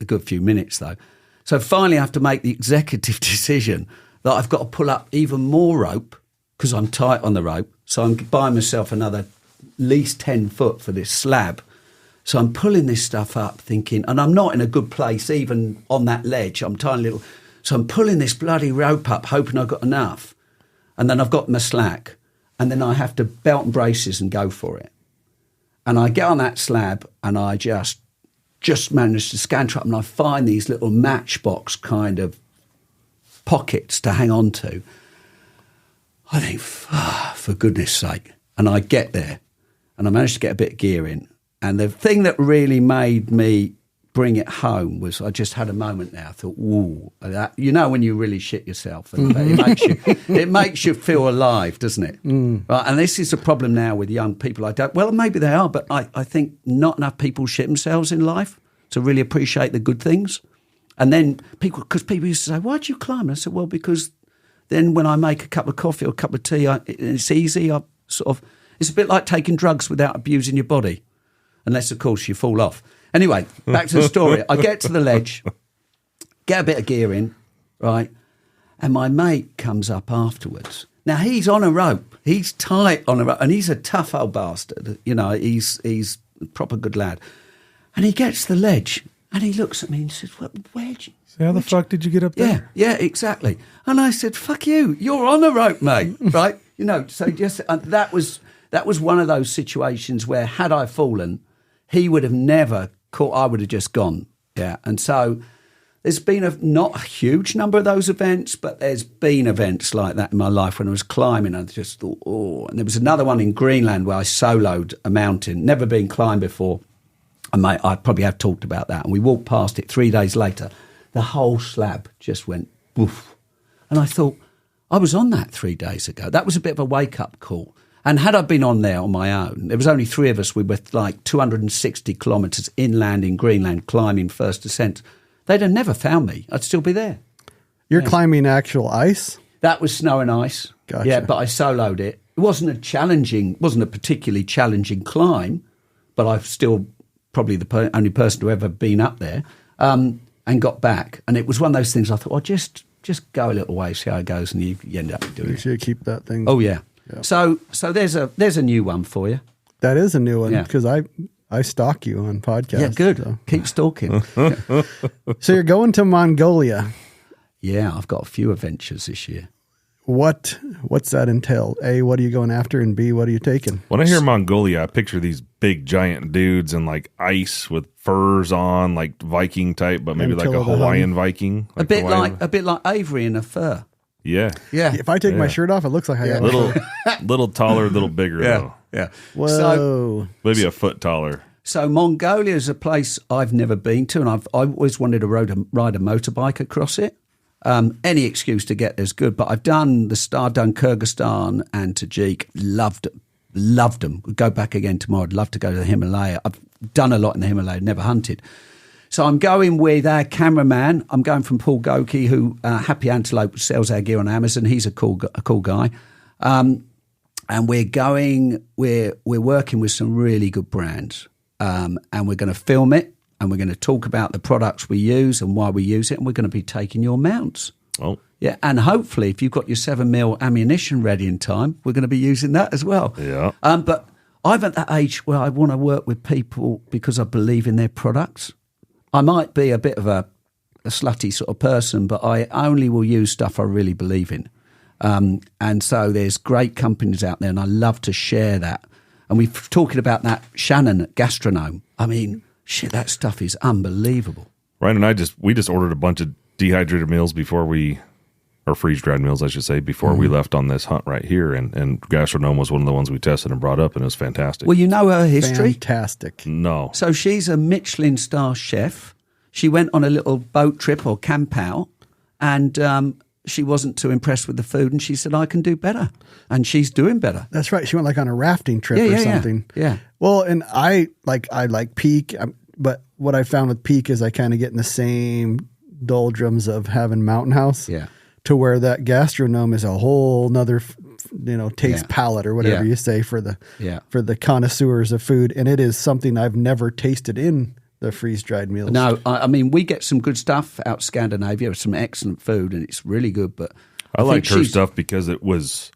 a good few minutes though. So finally I have to make the executive decision that I've got to pull up even more rope because I'm tight on the rope. So I'm buying myself another at least 10 foot for this slab. So I'm pulling this stuff up thinking, and I'm not in a good place even on that ledge. I'm tiny little. So I'm pulling this bloody rope up, hoping I've got enough. And then I've got my slack. And then I have to belt and braces and go for it. And I get on that slab and I just manage to scanter up and I find these little matchbox kind of pockets to hang on to. I think, for goodness sake. And I get there and I managed to get a bit of gear in. And the thing that really made me bring it home was I just had a moment there. I thought, ooh, that, you know when you really shit yourself. And it makes you feel alive, doesn't it? Right? And this is a problem now with young people. Well, maybe they are, but I think not enough people shit themselves in life to really appreciate the good things. And then because people used to say, why do you climb? And I said, well, because then when I make a cup of coffee or a cup of tea, it's easy. It's a bit like taking drugs without abusing your body. Unless, of course, you fall off. Anyway, back to the story. I get to the ledge, get a bit of gear in, right? And my mate comes up afterwards. Now, he's on a rope. He's tight on a rope. And he's a tough old bastard. You know, he's a proper good lad. And he gets to the ledge and he looks at me and says, where'd you...
So how the fuck did you get up there?
Yeah, exactly. And I said, fuck you. You're on a rope, mate, right? You know, so just that was one of those situations where had I fallen... he would have never caught, I would have just gone. Yeah. And so there's been not a huge number of those events, but there's been events like that in my life when I was climbing. I just thought, oh. And there was another one in Greenland where I soloed a mountain, never been climbed before. And mate, I probably have talked about that. And we walked past it 3 days later. The whole slab just went woof. And I thought, I was on that 3 days ago. That was a bit of a wake-up call. And had I been on there on my own, there was only three of us. We were like 260 kilometres inland in Greenland climbing first ascent. They'd have never found me. I'd still be there.
You're climbing actual ice?
That was snow and ice.
Gotcha.
Yeah, but I soloed it. It wasn't a particularly challenging climb, but I'm still probably the only person to ever been up there and got back. And it was one of those things I thought, just go a little way, see how it goes, and you end up doing it.
Make sure you keep that thing.
Oh, yeah. Yep. So there's a new one for you.
That is a new one because I stalk you on podcasts.
Yeah, good.
So.
Keep stalking.
So you're going to Mongolia.
Yeah, I've got a few adventures this year.
What's that entail? A, what are you going after? And B, what are you taking?
When I hear Mongolia, I picture these big giant dudes in like ice with furs on, like Viking type, but maybe like a Hawaiian Viking.
Like a bit like Avery in a fur.
Yeah.
If I take my shirt off, it looks like I got
little taller, little bigger though.
Yeah.
Whoa.
So,
maybe a foot taller.
So Mongolia is a place I've never been to, and I've always wanted to ride a motorbike across it. Any excuse to get there's good, but I've done Kyrgyzstan and Tajik. Loved them. Would go back again tomorrow. I'd love to go to the Himalaya. I've done a lot in the Himalaya, never hunted. So I'm going with our cameraman. I'm going from Paul Goki, who Happy Antelope sells our gear on Amazon. He's a cool guy, and we're working with some really good brands, and we're going to film it, and we're going to talk about the products we use and why we use it, and we're going to be taking your mounts.
Oh,
yeah, and hopefully, if you've got your 7mm ammunition ready in time, we're going to be using that as well.
Yeah.
But I'm at that age where I want to work with people because I believe in their products. I might be a bit of a slutty sort of person, but I only will use stuff I really believe in. And so there's great companies out there, and I love to share that. And we're talking about that Shannon Gastronome. I mean, shit, that stuff is unbelievable.
Ryan and I just ordered a bunch of dehydrated meals before we or freeze-dried meals, I should say, before we left on this hunt right here. And gastronome was one of the ones we tested and brought up, and it was fantastic.
Well, you know her history?
Fantastic.
No.
So she's a Michelin star chef. She went on a little boat trip or camp out, and she wasn't too impressed with the food, and she said, I can do better. And she's doing better.
That's right. She went like on a rafting trip or something.
Yeah.
Well, and I like Peak, but what I found with Peak is I kind of get in the same doldrums of having Mountain House.
Yeah.
To where that gastronome is a whole nother, taste palette or whatever you say for the connoisseurs of food. And it is something I've never tasted in the freeze-dried meals.
No, I mean, we get some good stuff out Scandinavia, some excellent food, and it's really good. But
I liked her stuff because there was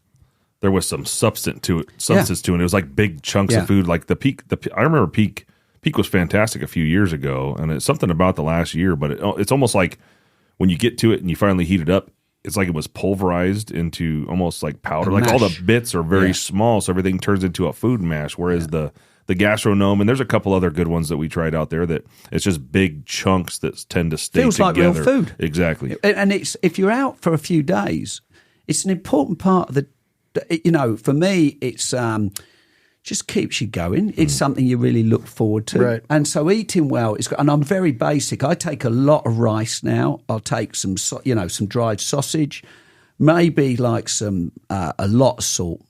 some substance to it. It was like big chunks of food. Like the Peak, I remember Peak was fantastic a few years ago, and it's something about the last year, but it's almost like when you get to it and you finally heat it up, it's like it was pulverized into almost like powder. Like all the bits are very small, so everything turns into a food mash, whereas the gastronome, and there's a couple other good ones that we tried out there that it's just big chunks that tend to stay
feels
together.
Like real food.
Exactly.
And it's if you're out for a few days, it's an important part of for me, it's just keeps you going. It's something you really look forward to.
Right.
And so eating well is, and I'm very basic. I take a lot of rice now. I'll take some dried sausage, maybe like a lot of salt,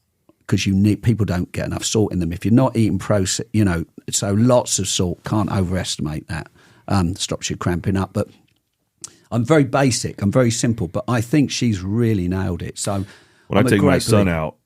because people don't get enough salt in them. If you're not eating so lots of salt, can't overestimate that. Stops you cramping up. But I'm very basic. I'm very simple. But I think she's really nailed it. So
when I take my son out,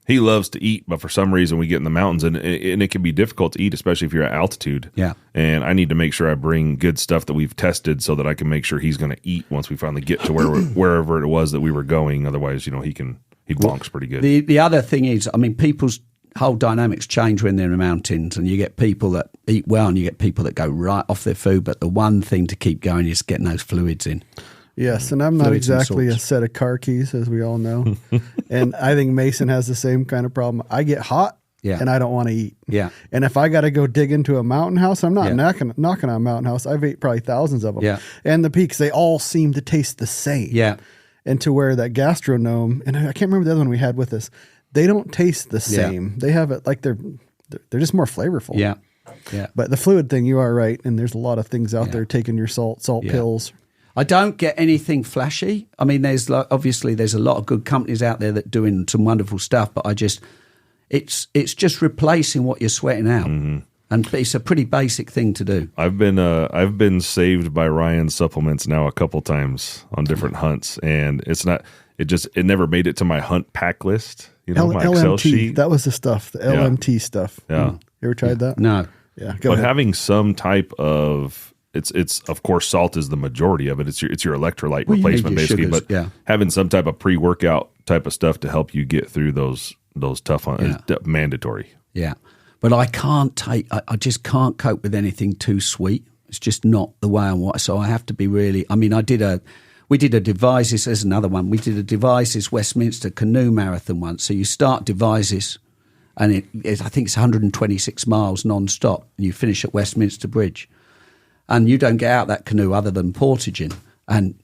he loves to eat, but for some reason we get in the mountains and it can be difficult to eat, especially if you're at altitude.
Yeah.
And I need to make sure I bring good stuff that we've tested so that I can make sure he's going to eat once we finally get to wherever it was that we were going. Otherwise, he bonks pretty good.
The other thing is, I mean, people's whole dynamics change when they're in the mountains, and you get people that eat well and you get people that go right off their food. But the one thing to keep going is getting those fluids in.
Yes, and I'm not exactly a set of car keys, as we all know. And I think Mason has the same kind of problem. I get hot, and I don't want to eat.
Yeah.
And if I got to go dig into a mountain house, I'm not knocking on a mountain house. I've ate probably thousands of them.
Yeah.
And the Peaks, they all seem to taste the same.
Yeah.
And to where that gastronome, and I can't remember the other one we had with us, they don't taste the same. They have it like they're just more flavorful.
Yeah. Yeah.
But the fluid thing, you are right. And there's a lot of things out there taking your salt pills.
I don't get anything flashy. I mean, obviously there's a lot of good companies out there that doing some wonderful stuff, but it's just replacing what you're sweating out, and it's a pretty basic thing to do.
I've been saved by Ryan's supplements now a couple times on different hunts, and it never made it to my hunt pack list. My
LMT,
Excel sheet.
That was the stuff, the LMT stuff.
Yeah,
you ever tried that?
No.
Yeah,
but having some type of It's of course salt is the majority of it. It's your electrolyte replacement basically,
sugars,
but having some type of pre-workout type of stuff to help you get through those tough hunts is mandatory.
Yeah, but I just can't cope with anything too sweet. It's just not the way I want. So I have to be really. I mean, we did a Devizes. There's another one. We did a Devizes Westminster canoe marathon once. So you start Devizes, and I think it's 126 miles non-stop, and you finish at Westminster Bridge. And you don't get out that canoe other than portaging. And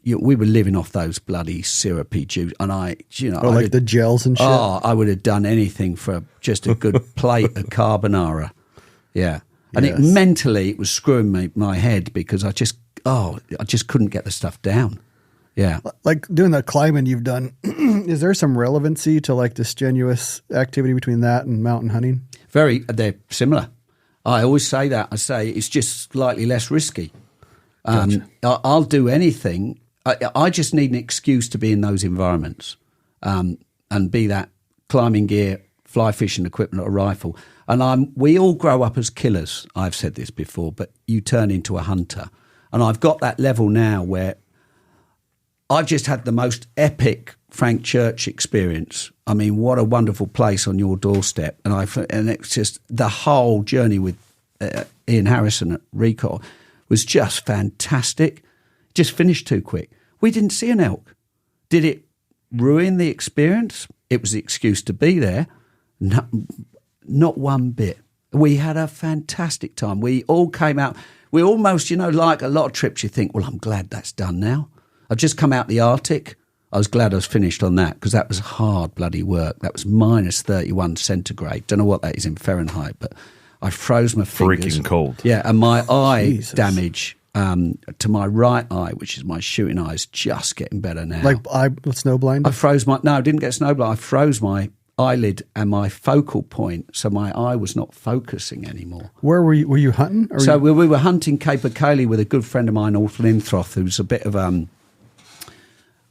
we were living off those bloody syrupy juice. And
the gels and shit.
Oh, I would have done anything for just a good plate of carbonara. Yeah. And it mentally was screwing my head because I just couldn't get the stuff down. Yeah.
Like doing the climbing you've done, is there some relevancy to like the strenuous activity between that and mountain hunting?
They're similar. I always say that. I say it's just slightly less risky.
Gotcha.
I'll do anything. I just need an excuse to be in those environments, and be that climbing gear, fly fishing equipment, or rifle. And we all grow up as killers. I've said this before, but you turn into a hunter. And I've got that level now where I've just had the most epic Frank Church experience. I mean, what a wonderful place on your doorstep. And it's just the whole journey with Ian Harrison at Recall was just fantastic. Just finished too quick. We didn't see an elk. Did it ruin the experience? It was the excuse to be there. No, not one bit. We had a fantastic time. We all came out. We almost, like a lot of trips, you think, well, I'm glad that's done now. I'd just come out the Arctic. I was glad I was finished on that because that was hard bloody work. That was minus 31 centigrade. Don't know what that is in Fahrenheit, but I froze my fingers.
Freaking cold.
Yeah, and my eye damage to my right eye, which is my shooting eye, is just getting better now.
Like snow blind?
I froze I didn't get snow blind. I froze my eyelid and my focal point, so my eye was not focusing anymore.
Where were you? Were you hunting?
We were hunting Capercaillie with a good friend of mine, North Linthroth, who's a bit of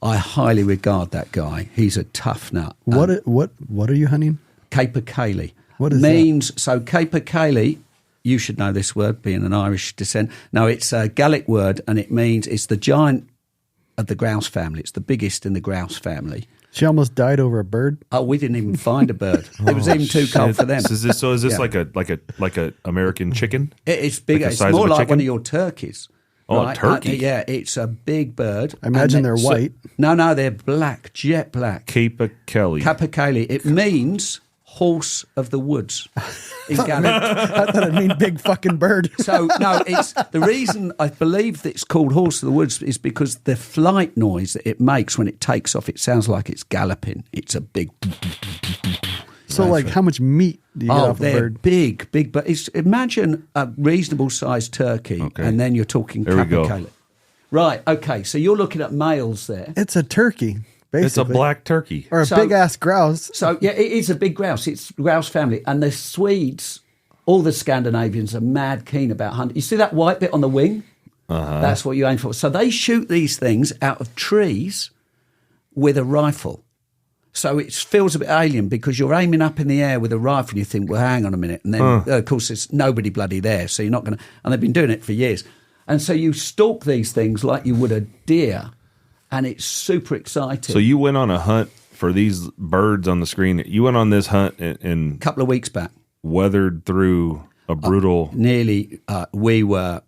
I highly regard that guy. He's a tough nut.
What are you hunting?
Capercaillie.
What is
that? So Capercaillie, you should know this word, being an Irish descent. No, it's a Gaelic word, and it means it's the giant of the grouse family. It's the biggest in the grouse family.
She almost died over a bird.
Oh, we didn't even find a bird. It was even too cold for them.
Is this like a American chicken?
It's bigger. It's more like one of your turkeys.
Oh, right? A turkey?
Yeah, it's a big bird.
I imagine they're white.
No, they're black, jet black.
Capercaillie.
It means horse of the woods in Gaelic.
I thought it meant big fucking bird.
So, no, it's the reason I believe that it's called horse of the woods is because the flight noise that it makes when it takes off, it sounds like it's galloping. It's a big...
So, like, how much meat do you get off a bird?
Big, but imagine a reasonable sized turkey, and then you're talking Capercaillie. Right, okay, so you're looking at males there.
It's a turkey, basically.
It's a black turkey.
Or a big-ass grouse.
So, yeah, it is a big grouse. It's grouse family. And the Swedes, all the Scandinavians are mad keen about hunting. You see that white bit on the wing? That's what you aim for. So they shoot these things out of trees with a rifle. So it feels a bit alien because you're aiming up in the air with a rifle and you think, well, hang on a minute. And then, of course, there's nobody bloody there. So you're not going to... And they've been doing it for years. And so you stalk these things like you would a deer, and it's super exciting.
So you went on a hunt for these birds on the screen. You went on this hunt in...
A couple of weeks back.
Weathered through a brutal...
We were...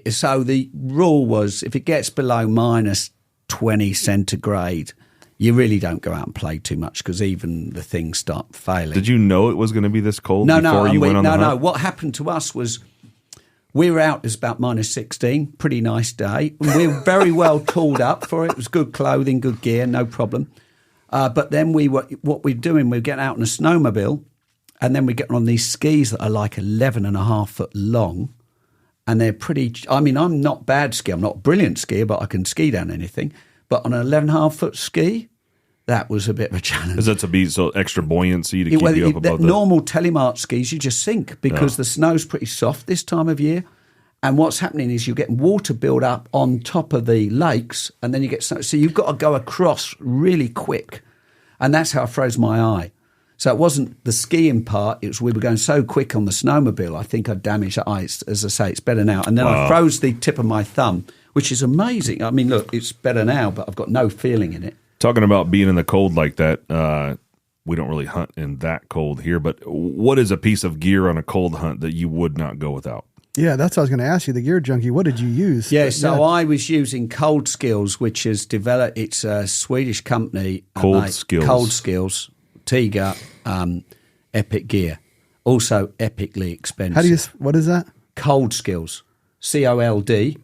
So the rule was if it gets below minus 20 centigrade... You really don't go out and play too much because even the things start failing.
Did you know it was going to be this cold before you went on the hunt?
No. What happened to us was we were out, it was about minus 16, pretty nice day. We were very well tooled up for it. It was good clothing, good gear, no problem. But then we were getting out in a snowmobile, and then we're getting on these skis that are like 11.5 foot long. And they're pretty, I mean, I'm not bad skier. I'm not a brilliant skier, but I can ski down anything. But on an 11.5 foot ski, that was a bit of a challenge.
Is that to be so extra buoyancy to keep you up above the...
Normal telemark skis, you just sink because the snow's pretty soft this time of year. And what's happening is you're getting water build up on top of the lakes, and then you get snow. So you've got to go across really quick. And that's how I froze my eye. So it wasn't the skiing part. It was we were going so quick on the snowmobile. I think I damaged the eye. As I say, it's better now. And then I froze the tip of my thumb, which is amazing. I mean, look, it's better now, but I've got no feeling in it.
Talking about being in the cold like that, we don't really hunt in that cold here, but what is a piece of gear on a cold hunt that you would not go without?
Yeah, that's what I was going to ask you, the Gear Junkie. What did you use?
Yeah, I was using Cold Skills, which has developed, it's a Swedish company.
Cold Skills,
Tiger, Epic Gear. Also epically expensive.
What is that?
Cold Skills. COLD,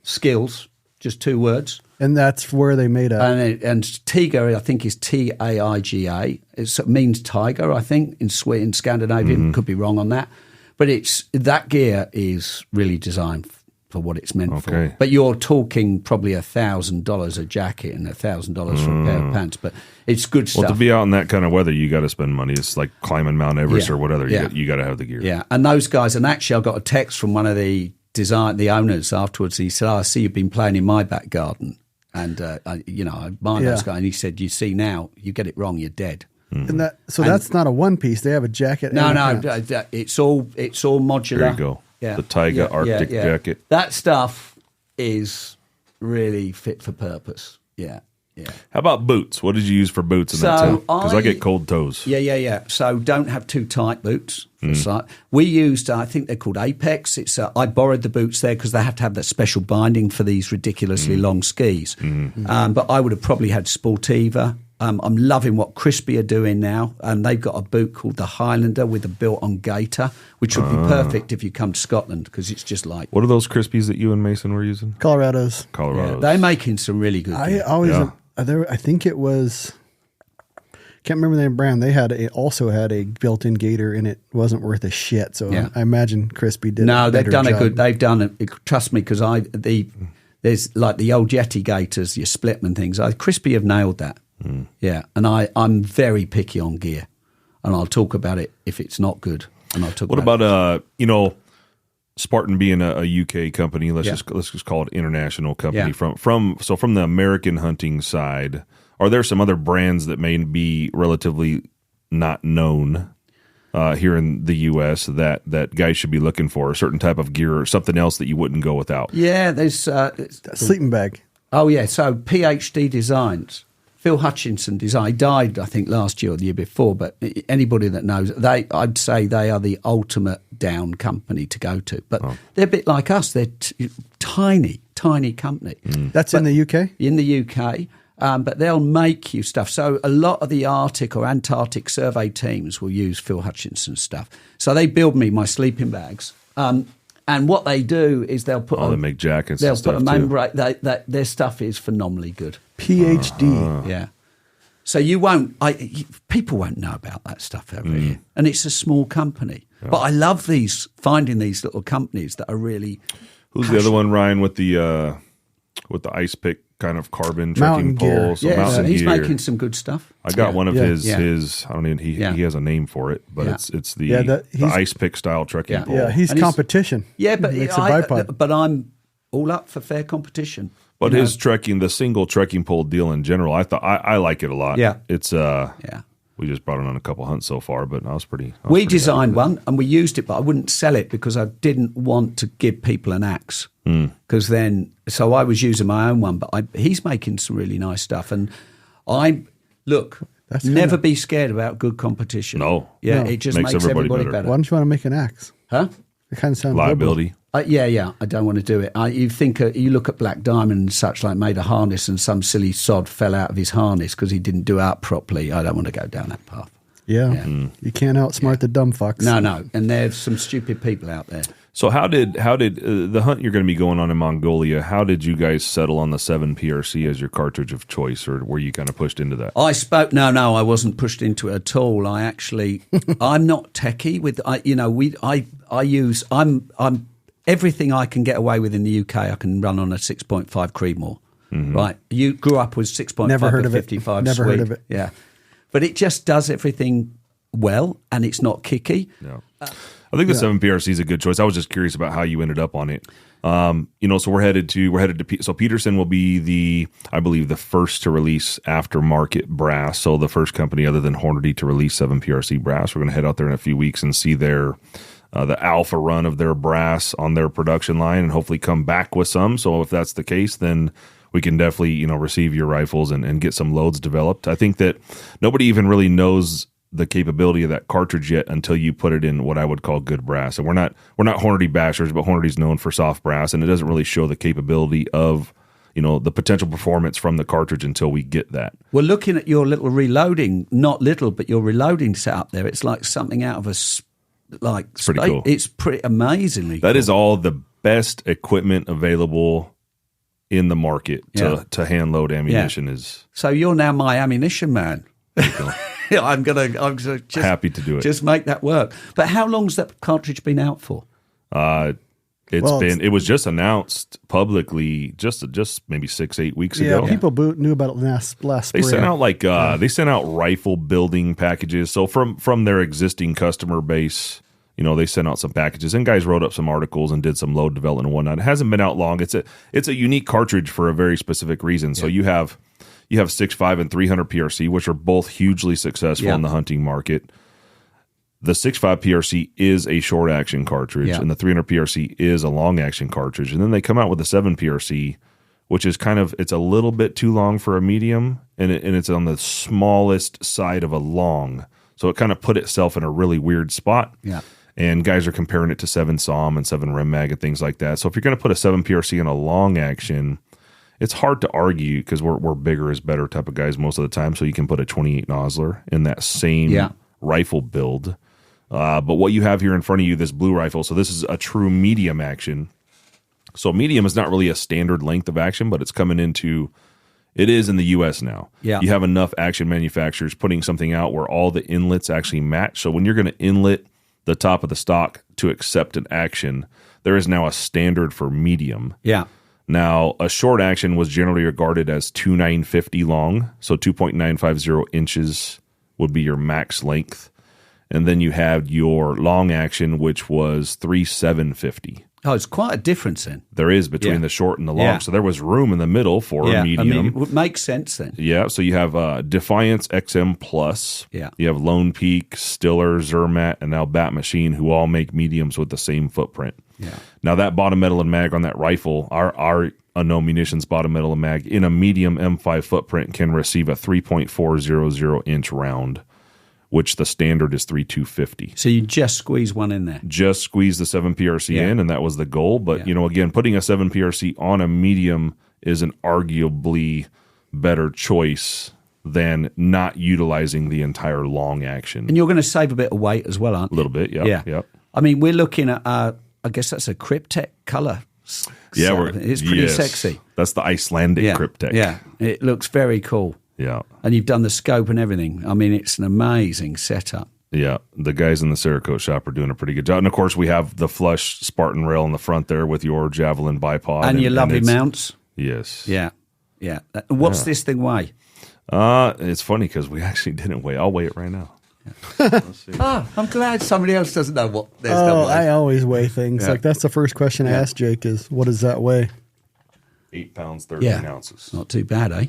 skills, just 2 words.
And that's where they made
and Tiger, I think, is TAIGA. It means tiger, I think, in Scandinavian. Could be wrong on that. But that gear is really designed for what it's meant for. But you're talking probably $1,000 a jacket and $1,000 for a pair of pants. But it's good stuff.
Well, to be out in that kind of weather, you got to spend money. It's like climbing Mount Everest or whatever. You got to have the gear.
Yeah, and those guys, and actually I got a text from one of the owners afterwards. He said, I see you've been playing in my back garden. And, I admire those guys. And he said, you see now, you get it wrong, you're dead.
And that's not a one piece. They have a jacket.
No, it's all modular.
There you go. Yeah. The Tiger Arctic jacket.
That stuff is really fit for purpose. Yeah. Yeah.
How about boots? What did you use for boots in that time? Because I get cold toes.
Yeah. So don't have too tight boots. We used, I think they're called Apex. I borrowed the boots there because they have to have that special binding for these ridiculously long skis. But I would have probably had Sportiva I'm loving what Crispy are doing now. They've got a boot called the Highlander with a built-on gator, which would be perfect if you come to Scotland because it's just like...
What are those Crispies that you and Mason were using?
Colorado's.
Yeah, they're making some really good gear.
I think it was... Can't remember the name of the brand. They also had a built-in gator, and it wasn't worth a shit. So I imagine Crispy did. No,
they've done job. They've done it. Trust me, because there's like the old Yeti gators, your Splitman things. Crispy have nailed that. Yeah, and I'm very picky on gear, and I'll talk about it if it's not good. And I'll talk.
What about Spartan being a UK company? Let's just call it international company. From the American hunting side. Are there some other brands that may be relatively not known here in the U.S. that guys should be looking for? A certain type of gear or something else that you wouldn't go without?
Yeah, there's...
sleeping bag.
Oh, yeah. So PhD Designs. Phil Hutchinson Design. He died, I think, last year or the year before, but anybody that knows, I'd say they are the ultimate down company to go to. But they're a bit like us. They're tiny company.
That's in the UK?
In the UK. But they'll make you stuff. So a lot of the Arctic or Antarctic survey teams will use Phil Hutchinson's stuff. So they build me my sleeping bags. And what they do is they'll put...
they make jackets
they'll
and stuff
put a membrane. Their stuff is phenomenally good.
PhD.
Yeah. So you won't... people won't know about that stuff over here. And it's a small company. Yeah. But I love finding these little companies that are really...
Who's the other one, Ryan, with the ice pick kind of carbon trekking poles?
So he's making some good stuff.
I got one of his I don't even, he has a name for it, but it's the ice pick style trekking pole.
Yeah, he's competition.
But I'm all up for fair competition.
But his trekking, the single trekking pole deal in general, I like it a lot.
Yeah.
It's we just brought it on a couple hunts so far, but
we designed one and we used it, but I wouldn't sell it because I didn't want to give people an axe. Because so I was using my own one, but he's making some really nice stuff. And never be scared about good competition.
No.
Yeah, it just makes everybody better.
Why don't you want to make an axe?
Huh?
It kind of sounds
liability.
I don't want to do it. You look at Black Diamond and such, like made a harness and some silly sod fell out of his harness because he didn't do it up properly. I don't want to go down that path.
Yeah. You can't outsmart the dumb fucks.
No. And there's some stupid people out there.
So how did the hunt you're going to be going on in Mongolia, how did you guys settle on the 7 PRC as your cartridge of choice, or were you kind of pushed into that?
I wasn't pushed into it at all. I actually, I'm not techie with, I use, I'm everything I can get away with in the UK, I can run on a 6.5 Creedmoor. Right? You grew up with 6.5
Never heard of
55
Never
Swede.
heard of it.
Yeah. But it just does everything well, and it's not kicky.
Yeah. I think the 7 PRC is a good choice. I was just curious about how you ended up on it. So we're headed to so Peterson will be I believe the first to release aftermarket brass. So the first company other than Hornady to release 7 PRC brass. We're going to head out there in a few weeks and see their the alpha run of their brass on their production line, and hopefully come back with some. So if that's the case, then we can definitely receive your rifles and get some loads developed. I think that nobody even really knows the capability of that cartridge yet until you put it in what I would call good brass. And we're not Hornady bashers, but Hornady's known for soft brass, and it doesn't really show the capability of the potential performance from the cartridge until we get that.
Well, looking at your little reloading, not little, but your reloading setup there, it's like something out of it's pretty cool. It's pretty amazingly
cool. That is all the best equipment available in the market to hand load ammunition is.
So you're now my ammunition man. I'm just
happy to do it.
Just make that work. But how long's that cartridge been out for?
It was just announced publicly just maybe 6-8 weeks ago.
Yeah, people knew about it last spring.
They sent out they sent out rifle building packages. So from their existing customer base, they sent out some packages, and guys wrote up some articles and did some load development and whatnot. It hasn't been out long. It's a unique cartridge for a very specific reason. So you have 6.5 and 300 PRC, which are both hugely successful in the hunting market. The 6.5 PRC is a short action cartridge, and the 300 PRC is a long action cartridge. And then they come out with the 7 PRC, which is it's a little bit too long for a medium, and it's on the smallest side of a long. So it kind of put itself in a really weird spot.
Yeah.
And guys are comparing it to 7 SOM and 7 Rem Mag and things like that. So if you're going to put a 7 PRC in a long action, it's hard to argue because we're bigger is better type of guys most of the time. So you can put a 28 nozzler in that same rifle build. But what you have here in front of you, this blue rifle, so this is a true medium action. So medium is not really a standard length of action, but it's coming into, it is in the U.S. now.
Yeah.
You have enough action manufacturers putting something out where all the inlets actually match. So when you're going to inlet the top of the stock to accept an action, there is now a standard for medium.
Yeah.
Now, a short action was generally regarded as 2.950 long, so 2.950 inches would be your max length. And then you had your long action, which was 3.750.
Oh, it's quite a difference then.
There is between the short and the long.
Yeah.
So there was room in the middle for a medium.
I mean, it would make sense then.
Yeah, so you have Defiance XM Plus.
Yeah.
You have Lone Peak, Stiller, Zermatt, and now Bat Machine, who all make mediums with the same footprint.
Yeah.
Now that bottom metal and mag on that rifle, our Unknown Munitions bottom metal and mag in a medium M5 footprint can receive a 3.400 inch round, which the standard is 3.250.
So you just squeeze one in there.
Just squeeze the 7 PRC in, and that was the goal. But, again, putting a 7 PRC on a medium is an arguably better choice than not utilizing the entire long action.
And you're going to save a bit of weight as well, aren't you?
A little bit, Yep.
I mean, we're looking at, I guess that's a Cryptek color.
Yeah,
it's pretty sexy.
That's the Icelandic Cryptek.
Yeah, it looks very cool.
Yeah.
And you've done the scope and everything. I mean, it's an amazing setup.
Yeah, the guys in the Cerakote shop are doing a pretty good job. And, of course, we have the flush Spartan rail in the front there with your Javelin bipod.
And your lovely mounts.
Yes.
Yeah. What's this thing weigh?
It's funny because we actually didn't weigh. I'll weigh it right now.
Let's see. I'm glad somebody else doesn't know what there's no
I always weigh things. Yeah. Like that's the first question I ask Jake is, what does that weigh?
8 pounds, 13 ounces.
Not too bad, eh?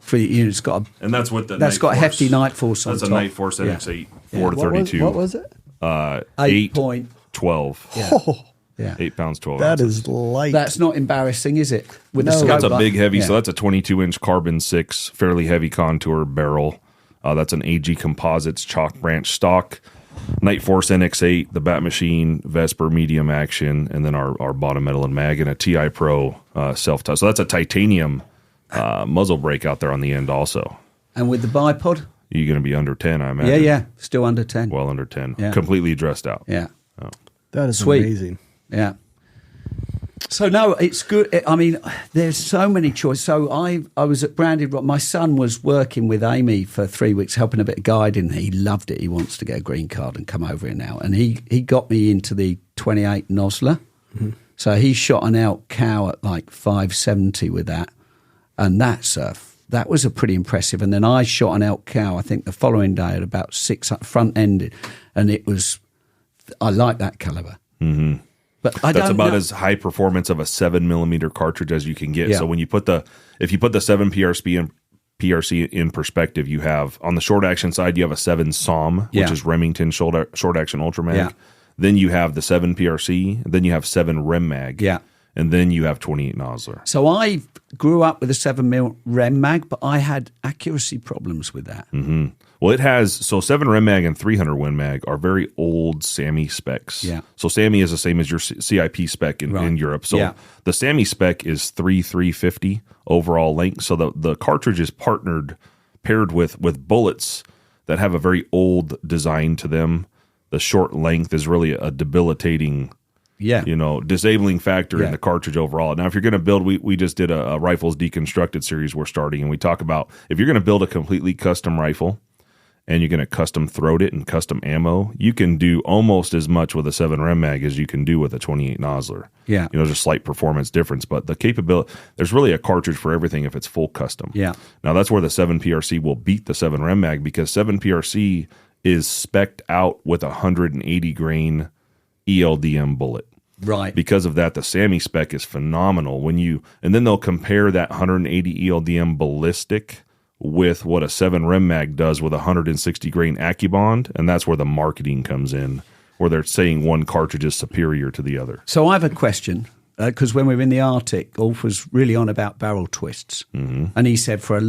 For you, it's got
and that's what
that's got a hefty Night Force on
top. That's a Night Force NX8 4 to 32.
What was it?
8.12.
Yeah.
Oh.
Yeah.
8 pounds, 12
That
ounces.
is light.
That's not embarrassing, is it? With the scope,
that's a big, heavy. So that's a 22-inch carbon 6, fairly heavy contour barrel. That's an AG Composites chalk branch stock. Night Force NX8, the Bat Machine, Vesper medium action, and then our bottom metal and mag, and a TI Pro self-touch. So that's a titanium muzzle brake out there on the end also.
And with the bipod?
You're going to be under 10, I imagine.
Yeah. Still under 10.
Well under 10.
Yeah.
Completely dressed out.
Yeah.
Oh.
That is
sweet.
Amazing.
Yeah. So, no, it's good. I mean, there's so many choices. So I was at Branded Rock. My son was working with Amy for 3 weeks, helping a bit of guiding. He loved it. He wants to get a green card and come over here now. And he got me into the 28 Nosler. Mm-hmm. So he shot an elk cow at like 570 with that. And that was a pretty impressive. And then I shot an elk cow, I think the following day at about 600 front-ended. And I like that caliber.
Mm-hmm.
But
that's about as high performance of a 7mm cartridge as you can get. Yeah. So when you if you put the 7 PRC in perspective, you have on the short action side you have a 7 SOM, which is Remington short action ultra mag. Yeah. Then you have the 7 PRC. Then you have 7 Rem mag.
Yeah.
And then you have 28 Nosler.
So I grew up with a 7mm Rem mag, but I had accuracy problems with that.
Mm-hmm. Well, it has, 7 Rem mag and 300 Win mag are very old SAMI specs.
Yeah.
So SAMI is the same as your CIP spec in Europe. So the SAMI spec is 350 overall length. So the cartridge is paired with bullets that have a very old design to them. The short length is really a debilitating disabling factor in the cartridge overall. Now, if you're going to build, we just did a Rifles Deconstructed series we're starting, and we talk about if you're going to build a completely custom rifle and you're going to custom throat it and custom ammo, you can do almost as much with a 7 Rem mag as you can do with a 28 Nosler.
Yeah.
There's a slight performance difference, but the capability, there's really a cartridge for everything if it's full custom.
Yeah.
Now, that's where the 7 PRC will beat the 7 Rem mag because 7 PRC is spec'd out with a 180 grain ELDM bullet.
Right.
Because of that, the SAMI spec is phenomenal. And then they'll compare that 180 ELDM ballistic with what a 7 Rem mag does with a 160 grain AccuBond, and that's where the marketing comes in, where they're saying one cartridge is superior to the other.
So I have a question, because when we were in the Arctic, Ulf was really on about barrel twists. Mm-hmm. And he said for a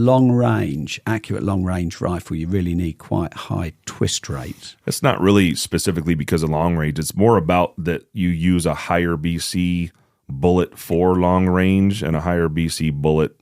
accurate long-range rifle, you really need quite high twist rates.
It's not really specifically because of long range. It's more about that you use a higher BC bullet for long range and a higher BC bullet,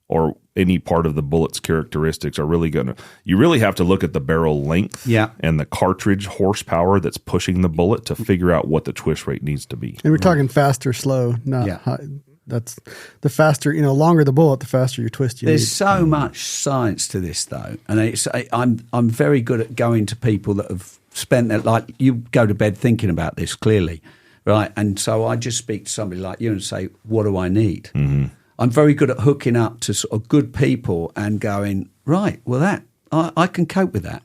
or any part of the bullet's characteristics, are really going to, you really have to look at the barrel length and the cartridge horsepower that's pushing the bullet to figure out what the twist rate needs to be.
And we're talking fast or slow, not high. That's the faster, longer the bullet, the faster you twist.
There's so much science to this, though, and I'm very good at going to people that have spent that. Like, you go to bed thinking about this clearly, right? And so I just speak to somebody like you and say, "What do I need?" Mm-hmm. I'm very good at hooking up to sort of good people and going, right, well, that I can cope with that.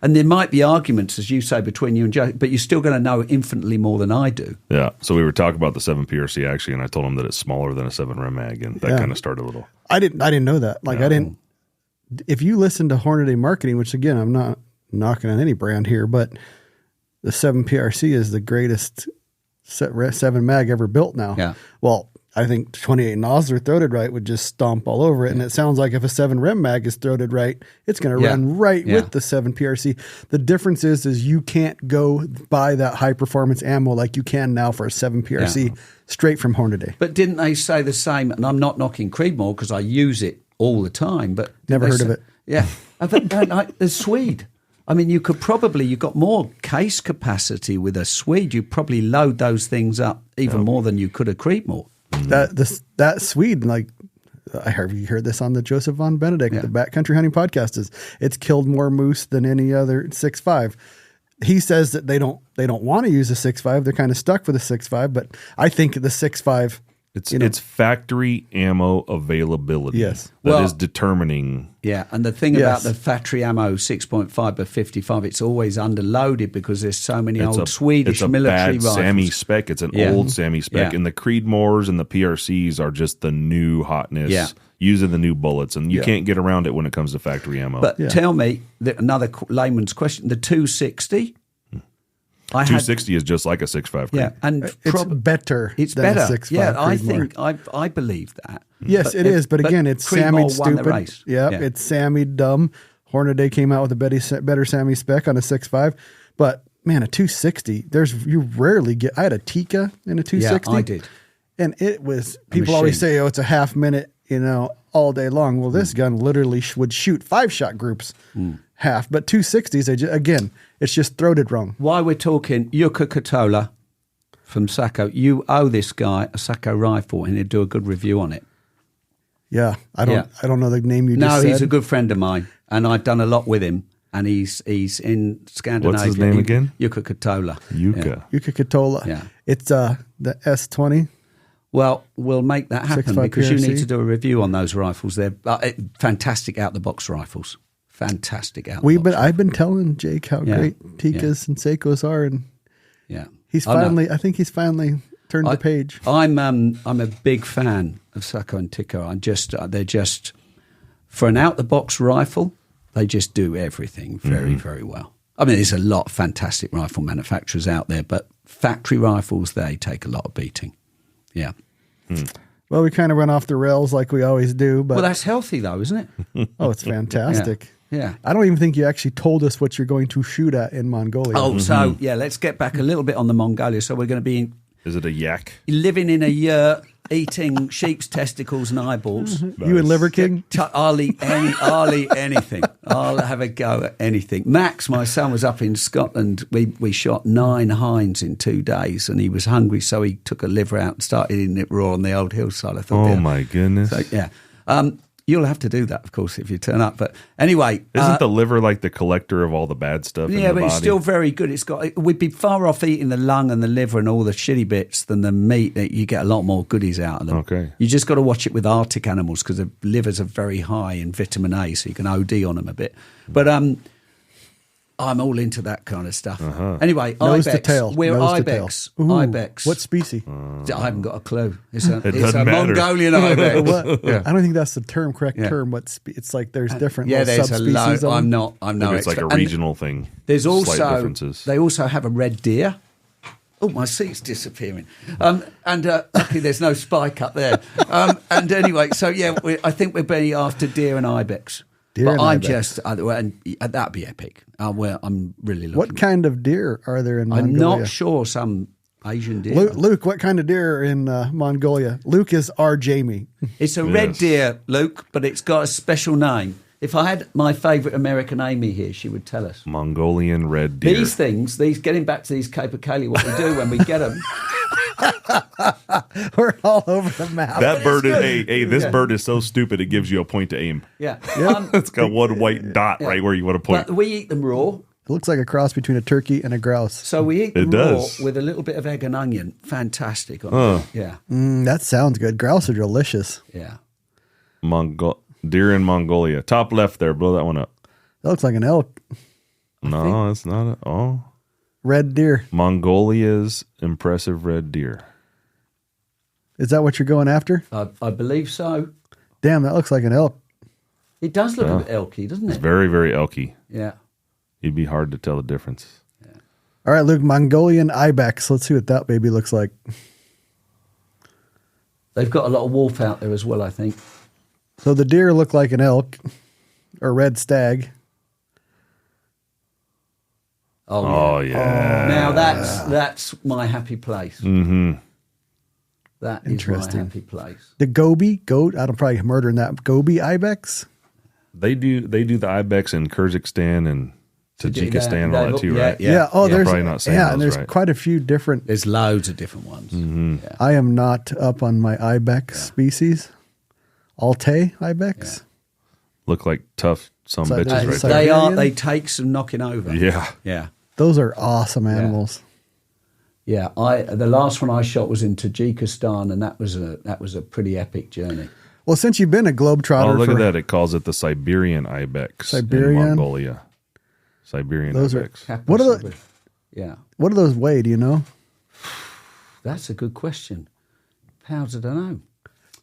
And there might be arguments, as you say, between you and Joe, but you're still going to know infinitely more than I do.
Yeah. So we were talking about the 7 PRC actually, and I told him that it's smaller than a 7 Rem mag, and that kind of started a little.
I didn't know that. Like, I didn't. If you listen to Hornady Marketing, which again, I'm not knocking on any brand here, but the 7 PRC is the greatest 7 mag ever built now.
Yeah.
Well, I think 28 Nosler throated right would just stomp all over it. And it sounds like if a 7 Rem mag is throated right, it's going to run right with the 7 PRC. The difference is you can't go buy that high performance ammo like you can now for a 7 PRC straight from Hornady.
But didn't they say the same? And I'm not knocking Creedmoor because I use it all the time, but
never heard of it.
Yeah. The Swede. I mean, you've got more case capacity with a Swede. You probably load those things up even more than you could a Creedmoor.
That Swede, like, I heard this on the Joseph Von Benedict, the Backcountry Hunting Podcast, it's killed more moose than any other 6.5. He says that they don't want to use a 6.5. They're kind of stuck with a 6.5, but I think the 6.5.
It's factory ammo availability.
Yes.
That is determining.
Yeah, and the thing about the factory ammo 6.5 by 55, it's always underloaded because there's so many old Swedish military rifles.
It's a bad SAMI spec. It's an old SAMI spec. And the Creedmoors and the PRCs are just the new hotness, using the new bullets, and you can't get around it when it comes to factory ammo.
But tell me, another layman's question, the 260...
260 is just like a 6.5.
Yeah, and
it's better.
It's
than
better.
A 6.5
yeah,
Creedmoor.
I think I believe that.
Yes, it is. But again, it's Sammy stupid.
Race.
Yeah, it's Sammy dumb. Hornady came out with a better Sammy spec on a 6.5. But man, a 260. You rarely get. I had a Tika in a 260.
Yeah, I did.
And it was. People always say, "Oh, it's a half minute," all day long. Well, this gun literally would shoot 5-shot groups half, but 260s. Again, it's just throated wrong.
Why we're talking Jukka Katola from Sacco, you owe this guy a Sacco rifle, and he'd do a good review on it.
Yeah, I don't know the name you just said.
No, he's a good friend of mine, and I've done a lot with him. And he's in Scandinavia.
What's his name again?
Jukka Katola.
Jukka
Katola.
Yeah,
it's the S20.
Well, we'll make that happen because
PRC.
you need to do a review on those rifles. They're fantastic out-the-box rifles. Fantastic out-the-box.
I've been telling Jake how great Tikas and Seikos are, and he's finally. I think he's finally turned the page.
I'm a big fan of Sacco and Tikka. They're just for an out-the-box rifle. They just do everything very, very well. I mean, there's a lot of fantastic rifle manufacturers out there, but factory rifles, they take a lot of beating. Yeah.
Well, we kind of run off the rails like we always do. But
that's healthy, though, isn't it?
Oh, it's fantastic.
Yeah.
I don't even think you actually told us what you're going to shoot at in Mongolia.
Oh, so, let's get back a little bit on the Mongolia. So we're going to be...
Is it a yak?
Living in a yurt, eating sheep's testicles and eyeballs.
Nice. You and Liver King?
I'll eat anything. I'll have a go at anything. Max, my son, was up in Scotland. We shot 9 hinds in 2 days, and he was hungry, so he took a liver out and started eating it raw on the old hillside. I thought,
my goodness.
So, yeah. You'll have to do that, of course, if you turn up. But anyway,
isn't the liver like the collector of all the bad stuff?
Yeah,
in the
but
body?
It's still very good. We'd be far off eating the lung and the liver and all the shitty bits than the meat. That you get a lot more goodies out of them.
Okay,
you just got to watch it with Arctic animals because the livers are very high in vitamin A, so you can OD on them a bit. But I'm all into that kind of stuff. Anyway,
Nose
ibex.
to tail.
We're
Nose
ibex.
Ooh,
Ibex.
What species?
I haven't got a clue. It's a
matter.
Mongolian ibex.
Yeah. I don't think that's the correct term. It's like there's different
there's
subspecies.
a load. I'm no
it's like
expert.
a regional thing.
There's
Slight
also
differences.
They also have a red deer. Oh, my seat's disappearing. Luckily there's no spike up there. And anyway, so I think we're being after deer and ibex. But I'm just, that'd be epic. I'm really looking.
What kind of deer are there in Mongolia?
I'm not sure. Some Asian deer.
Luke, what kind of deer in Mongolia? Luke is our Jamie.
It's a red deer, Luke, but it's got a special name. If I had my favourite American Amy here, she would tell us.
Mongolian red deer.
These things, getting back to these capercaillie, what we do when we get them.
We're all over the map.
That bird is, this bird is so stupid it gives you a point to aim.
Yeah.
It's got one white dot right where you want to point.
But we eat them raw.
It looks like a cross between a turkey and a grouse.
So we eat them raw with a little bit of egg and onion. Fantastic. Yeah.
That sounds good. Grouse are delicious.
Yeah.
Deer in Mongolia. Top left there. Blow that one up.
That looks like an elk.
No, it's not.
Red deer.
Mongolia's impressive red deer.
Is that what you're going after?
I believe so.
Damn, that looks like an elk.
It does look a bit elky, doesn't it?
It's very, very elky.
Yeah.
It'd be hard to tell the difference.
Yeah. All right, Luke, Mongolian ibex. Let's see what that baby looks like.
They've got a lot of wolf out there as well, I think.
So the deer look like an elk or red stag.
Oh yeah.
Now that's my happy place.
Mm-hmm.
That is my happy place.
The goby goat. I'm probably murdering that. Goby ibex.
They do the ibex in Kyrgyzstan and Tajikistan and all that too, right?
Yeah. Oh, there's
probably not saying those,
and there's
right?
quite a few different.
There's loads of different ones.
Mm-hmm.
Yeah.
I am not up on my ibex species. Altai ibex.
Look like tough bitches right there.
They are. They take some knocking over.
Yeah.
Yeah.
Those are awesome animals.
Yeah. The last one I shot was in Tajikistan, and that was a pretty epic journey.
Well, since you've been a globetrotter,
look at that! It calls it the Siberian ibex in Mongolia. Siberian ibex.
What are the?
Yeah.
What do those weigh? Do you know?
That's a good question. Pounds, I don't know.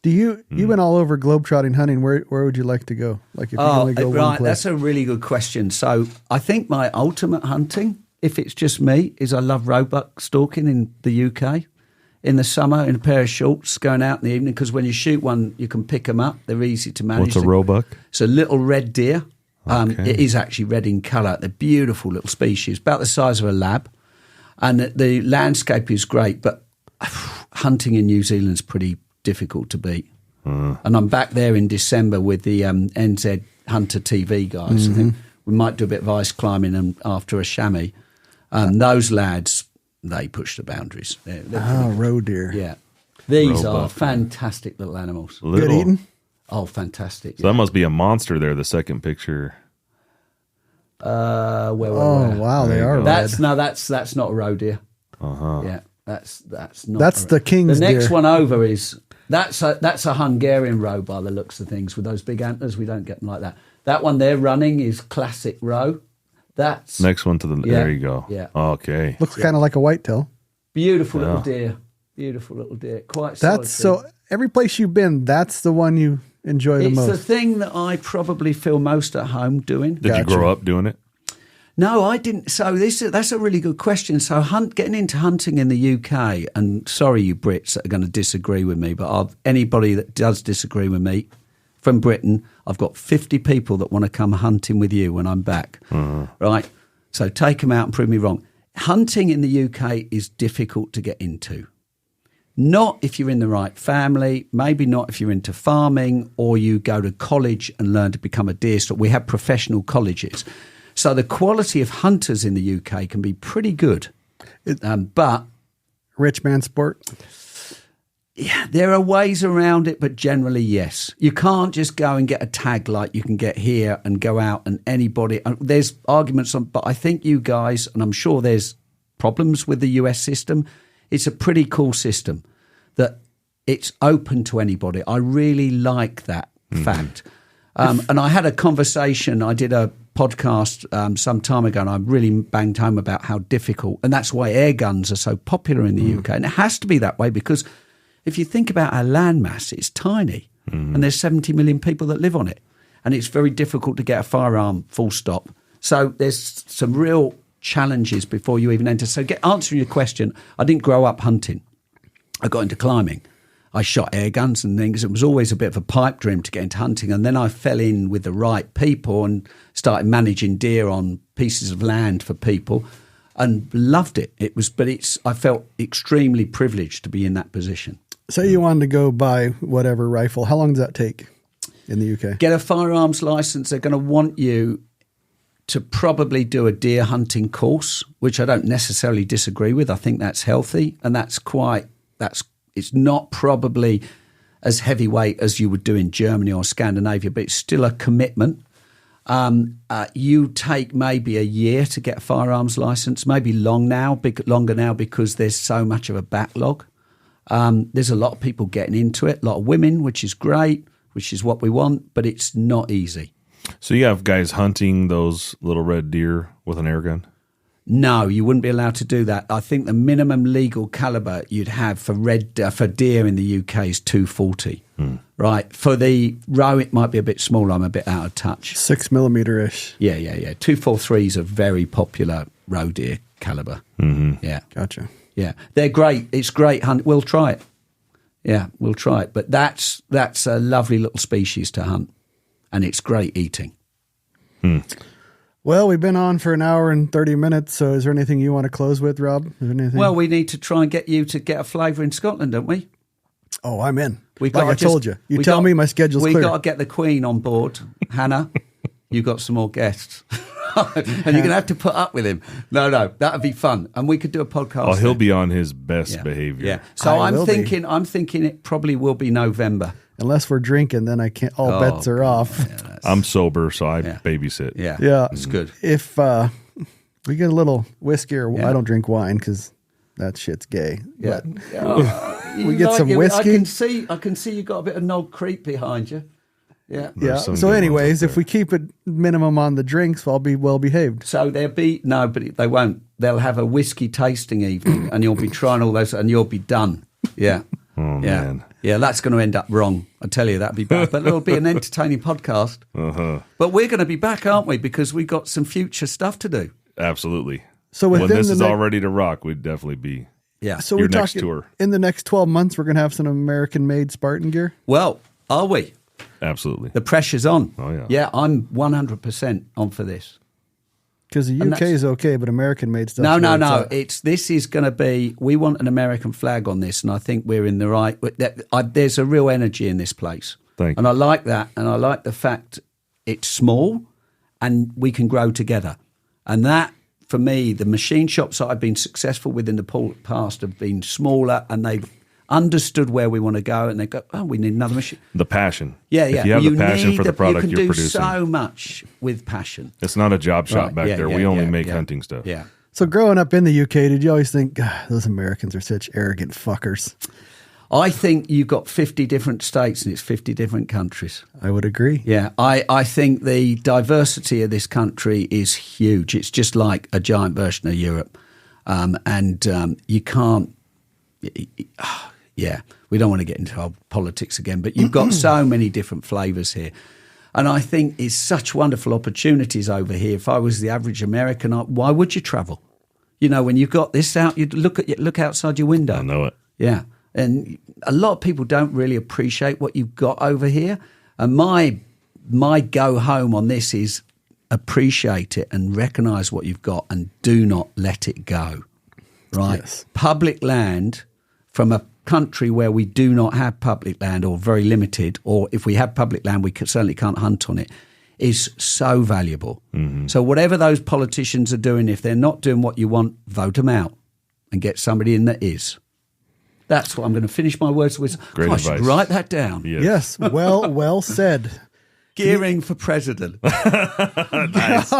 You've been all over globetrotting hunting. Where would you like to go? Like if you only go one place.
That's a really good question. So I think my ultimate hunting, if it's just me, is I love roebuck stalking in the UK. In the summer, in a pair of shorts, going out in the evening, because when you shoot one, you can pick them up. They're easy to manage.
What's a roebuck?
It's a little red deer.
Okay.
It is actually red in colour. They're beautiful little species, about the size of a lab. And the landscape is great, but hunting in New Zealand is pretty difficult to beat. And I'm back there in December with the NZ Hunter TV guys. I think we might do a bit of ice climbing after a chamois. Those lads, they push the boundaries. They're
roe deer.
Yeah. These are fantastic little animals.
Good eating?
Oh, fantastic.
So that must be a monster there, the second picture.
Where?
Wow, they are red.
That's not a roe deer. Yeah, that's not.
That's the king's
deer. The next
deer.
one over is that's a Hungarian roe by the looks of things with those big antlers. We don't get them like that. That one there running is classic roe. That's
next one to the. There you go.
Yeah.
Okay.
Looks kind of like a whitetail.
Beautiful little deer. Beautiful little deer. Quite.
That's so. Every place you've been, that's the one you enjoy the most.
It's the thing that I probably feel most at home doing.
Did you grow up doing it?
No, I didn't. So that's a really good question. So getting into hunting in the UK, and sorry, you Brits that are going to disagree with me, but anybody that does disagree with me from Britain, I've got 50 people that want to come hunting with you when I'm back. Right? So take them out and prove me wrong. Hunting in the UK is difficult to get into. Not if you're in the right family, maybe not if you're into farming or you go to college and learn to become a deer stalker. We have professional colleges. So the quality of hunters in the UK can be pretty good. But
rich man sport?
Yeah, there are ways around it, but generally, yes. You can't just go and get a tag like you can get here and go out and anybody. There's arguments on, but I think you guys, and I'm sure there's problems with the US system, it's a pretty cool system that it's open to anybody. I really like that fact. And I had a conversation, I did a podcast some time ago, and I really banged home about how difficult, and that's why air guns are so popular in the UK. And it has to be that way because if you think about our landmass, it's tiny, and there's 70 million people that live on it, and it's very difficult to get a firearm, full stop. So there's some real challenges before you even enter. So answering your question, I didn't grow up hunting. I got into climbing. I shot air guns and things. It was always a bit of a pipe dream to get into hunting. And then I fell in with the right people and started managing deer on pieces of land for people. and loved it. I felt extremely privileged to be in that position.
Say you wanted to go buy whatever rifle. How long does that take in the UK?
Get a firearms license. They're going to want you to probably do a deer hunting course, which I don't necessarily disagree with. I think that's healthy, and it's not probably as heavyweight as you would do in Germany or Scandinavia, but it's still a commitment. You take maybe a year to get a firearms license, maybe longer now because there's so much of a backlog. There's a lot of people getting into it, a lot of women, which is great, which is what we want, but it's not easy.
So you have guys hunting those little red deer with an air gun?
No, you wouldn't be allowed to do that. I think the minimum legal caliber you'd have for deer in the UK is 240. Right. For the roe, it might be a bit smaller. I'm a bit out of touch.
6mm ish.
Yeah. 243 is a very popular roe deer caliber. Mm-hmm. Yeah.
Gotcha.
Yeah. They're great. It's great hunt. We'll try it. Yeah, we'll try it. But that's a lovely little species to hunt. And it's great eating.
Well, we've been on for an hour and 30 minutes, so is there anything you want to close with, Rob? Is there anything?
Well, we need to try and get you to get a flavour in Scotland, don't we?
Oh, I'm in. I told you. Tell me my schedule's clear.
We've got to get the Queen on board. Hannah, you've got some more guests. And you're going to have to put up with him. No, that would be fun. And we could do a podcast.
Oh, he'll be on his best behavior.
Yeah. So I'm thinking it probably will be November.
Unless we're drinking, then I can't. All bets are off.
Yeah, I'm sober, so I babysit.
Yeah,
it's good.
If we get a little whiskey, or I don't drink wine because that shit's gay.
Yeah,
we get some whiskey.
I can see you got a bit of Nog Creek behind you. Yeah.
So, anyways, if we keep it minimum on the drinks, I'll be well behaved.
So but they won't. They'll have a whiskey tasting evening, and you'll be trying all those, and you'll be done. Yeah.
Oh, man.
Yeah, that's going to end up wrong. I tell you, that'd be bad. But it'll be an entertaining podcast.
Uh-huh.
But we're going to be back, aren't we? Because we've got some future stuff to do.
Absolutely.
So
when this is all ready to rock, we'd definitely be
so
your
we're
next
talking,
tour.
In the next 12 months, we're going to have some American-made Spartan gear?
Well, are we?
Absolutely.
The pressure's on.
Oh, yeah.
Yeah, I'm 100% on for this.
Because the UK is okay, but American-made stuff.
No. This is going to be. We want an American flag on this, and I think we're in the right. There's a real energy in this place,
Thank you.
And I like that, and I like the fact it's small, and we can grow together. And that, for me, the machine shops that I've been successful with in the past have been smaller, and they've understood where we want to go, and they go, oh, we need another machine.
The passion.
Yeah.
If you have the passion for the product you're producing.
You can do so much with passion.
It's not a job shop back there. We only make hunting stuff.
Yeah.
So growing up in the UK, did you always think, God, those Americans are such arrogant fuckers?
I think you've got 50 different states and it's 50 different countries.
I would agree.
Yeah. I think the diversity of this country is huge. It's just like a giant version of Europe. You can't... Yeah, we don't want to get into our politics again, but you've got so many different flavours here. And I think it's such wonderful opportunities over here. If I was the average American, why would you travel? You know, when you've got this out, you look outside your window.
I know it.
Yeah. And a lot of people don't really appreciate what you've got over here. And my go home on this is appreciate it and recognise what you've got and do not let it go. Right?
Yes.
Public land from a country where we do not have public land or very limited, or if we have public land, we certainly can't hunt on it, is so valuable. Mm-hmm. So whatever those politicians are doing, if they're not doing what you want, vote them out and get somebody in that is. That's what I'm going to finish my words with.
Great advice.
I should write that down.
Yes. Well said.
Gearing for president.
Nice.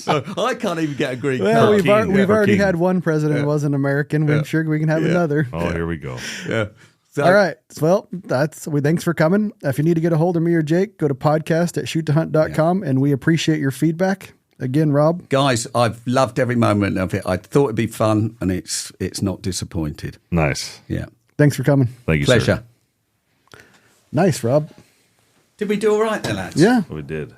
I can't even get a green
card.
Well,
we've already had one president who wasn't American. I'm sure we can have another.
Oh, here we go.
Yeah. So,
all right. Well, thanks for coming. If you need to get a hold of me or Jake, go to podcast@shoottohunt.com, and we appreciate your feedback. Again, Rob.
Guys, I've loved every moment of it. I thought it'd be fun, and it's not disappointed.
Nice.
Yeah.
Thanks for coming.
Thank you,
Pleasure.
sir.
Nice, Rob.
Did we do all right then, lads?
Yeah.
We did.